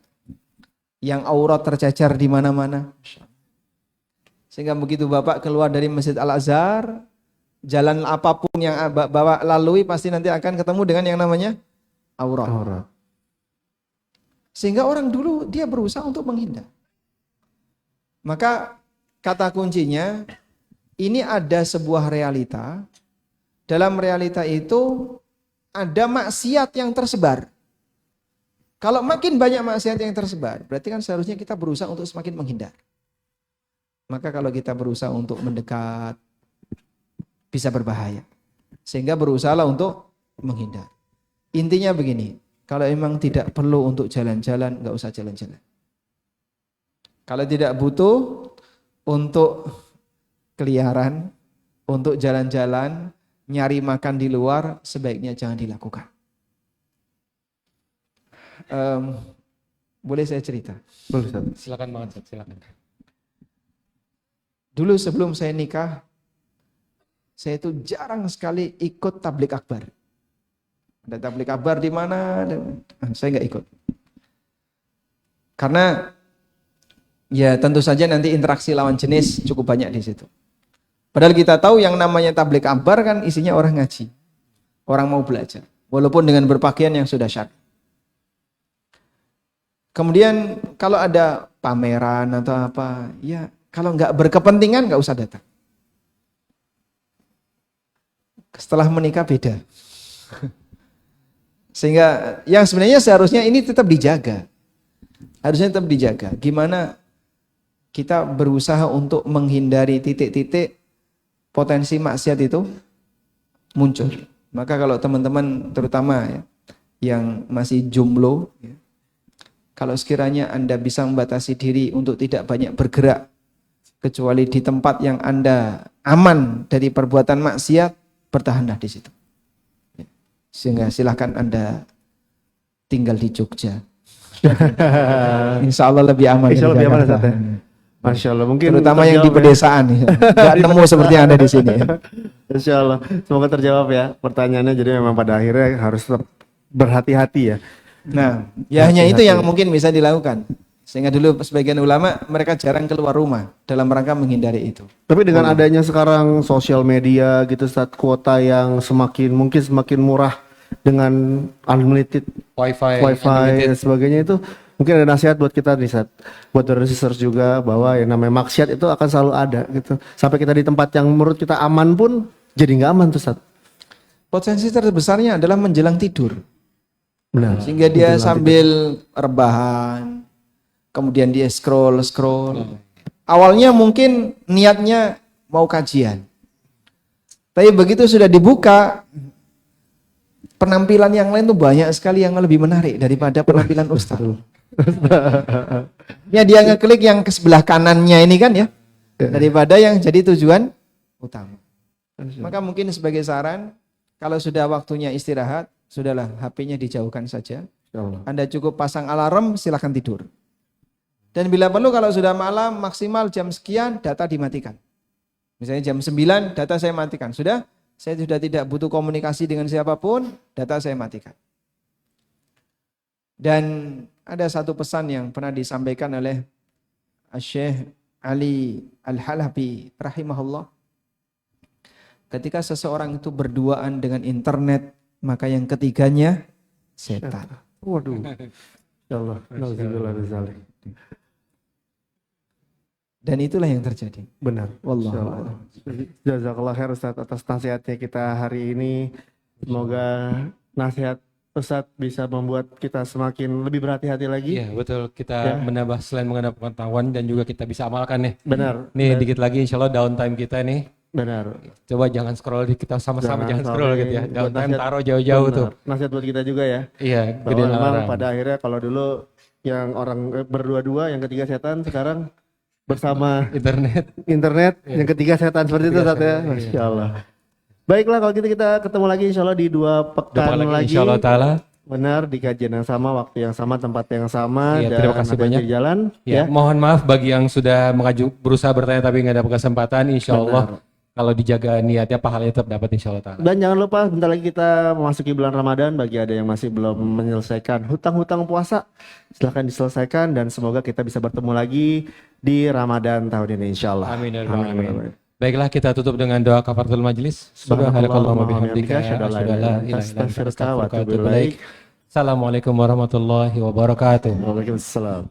yang aurat tercecer di mana-mana, sehingga begitu Bapak keluar dari Masjid Al-Azhar, jalan apapun yang Bapak lalui pasti nanti akan ketemu dengan yang namanya aurat. Sehingga orang dulu dia berusaha untuk menghindar. Maka kata kuncinya, ini ada sebuah realita. Dalam realita itu ada maksiat yang tersebar. Kalau makin banyak maksiat yang tersebar, berarti kan seharusnya kita berusaha untuk semakin menghindar. Maka kalau kita berusaha untuk mendekat, bisa berbahaya. Sehingga berusahalah untuk menghindar. Intinya begini, kalau memang tidak perlu untuk jalan-jalan, nggak usah jalan-jalan. Kalau tidak butuh untuk keliaran, untuk jalan-jalan, nyari makan di luar, sebaiknya jangan dilakukan. Boleh saya cerita? Boleh, Silakan banget, silakan. Dulu sebelum saya nikah, saya itu jarang sekali ikut tablik akbar. Ada tablik akbar di mana? Saya nggak ikut. Karena ya tentu saja nanti interaksi lawan jenis cukup banyak di situ. Padahal kita tahu yang namanya tablik akbar kan isinya orang ngaji, orang mau belajar, walaupun dengan berpakaian yang sudah syar'i. Kemudian kalau ada pameran atau apa, ya kalau nggak berkepentingan nggak usah datang. Setelah menikah beda. Sehingga yang sebenarnya seharusnya ini tetap dijaga. Harusnya tetap dijaga. Gimana kita berusaha untuk menghindari titik-titik potensi maksiat itu muncul. Maka kalau teman-teman terutama ya, yang masih jomblo, ya, kalau sekiranya Anda bisa membatasi diri untuk tidak banyak bergerak, kecuali di tempat yang Anda aman dari perbuatan maksiat, bertahanlah di situ. Sehingga silahkan Anda tinggal di Jogja. Insya Allah lebih aman. Insya Allah lebih aman, Ustaz ya. Masya Allah. Mungkin terutama yang di pedesaan, nggak nemu seperti yang ada di sini. Insya Allah. Semoga terjawab ya pertanyaannya. Jadi memang pada akhirnya harus tetap berhati-hati ya. Nah, ya hanya itu yang mungkin bisa dilakukan. Sehingga dulu sebagian ulama mereka jarang keluar rumah dalam rangka menghindari itu. Tapi dengan adanya sekarang sosial media gitu, saat kuota yang mungkin semakin murah dengan unlimited wifi dan sebagainya, itu mungkin ada nasihat buat kita nih, Sat, buat dari sisters juga, bahwa yang namanya maksiat itu akan selalu ada gitu. Sampai kita di tempat yang menurut kita aman pun jadi nggak aman tuh, Sat. Potensi terbesarnya adalah menjelang tidur. Benar. Sehingga dia sambil rebahan, kemudian dia scroll. Awalnya mungkin niatnya mau kajian. Tapi begitu sudah dibuka, penampilan yang lain tuh banyak sekali yang lebih menarik daripada penampilan Ustaz. Ya dia ngeklik yang ke sebelah kanannya ini kan ya, daripada yang jadi tujuan utama. Maka mungkin sebagai saran, kalau sudah waktunya istirahat, sudahlah HP-nya dijauhkan saja. Anda cukup pasang alarm, silakan tidur. Dan bila perlu kalau sudah malam maksimal jam sekian data dimatikan. Misalnya jam 9 data saya matikan. Sudah, saya sudah tidak butuh komunikasi dengan siapapun, data saya matikan. Dan ada satu pesan yang pernah disampaikan oleh Syekh Ali Al-Halabi rahimahullah. Ketika seseorang itu berduaan dengan internet, maka yang ketiganya setan. Waduh. Ya Allah. Dan itulah yang terjadi. Benar. Wallahu a'lam. Jazakallah khair Ustaz atas nasihatnya kita hari ini. Semoga nasihat Ustaz bisa membuat kita semakin lebih berhati-hati lagi. Iya betul, kita menambah selain mengenal pengetahuan dan juga kita bisa amalkan nih. Benar. Nih dikit lagi insya Allah downtime kita nih. Benar. Coba jangan scroll, kita sama-sama jangan scroll gitu ya. Downtime taruh jauh-jauh tuh. Nasihat buat kita juga ya. Iya, bahwa memang pada akhirnya kalau dulu yang orang berdua-dua, yang ketiga setan, sekarang bersama internet yang ketiga setan, seperti itu Ustaz ya. Masya Allah. Baiklah kalau gitu kita ketemu lagi insya Allah di 2 pekan lagi. Insya Allah Ta'ala. Benar, di kajian yang sama, waktu yang sama, tempat yang sama. Iya, dan terima kasih banyak. di jalan. Ya, mohon maaf bagi yang sudah berusaha bertanya tapi nggak dapat kesempatan. Insya Allah kalau dijaga niatnya pahalanya tetap dapat insya Allah Ta'ala. Dan jangan lupa bentar lagi kita memasuki bulan Ramadan. Bagi ada yang masih belum menyelesaikan hutang-hutang puasa, silahkan diselesaikan dan semoga kita bisa bertemu lagi di Ramadan tahun ini insya Allah. Amin. Amin. Baiklah kita tutup dengan doa kafaratul majlis. Subhanakallahumma bihamdika asyhadu an la ilaha illa anta astaghfiruka wa atubu ilaik. Assalamualaikum warahmatullahi wabarakatuh. Waalaikumsalam.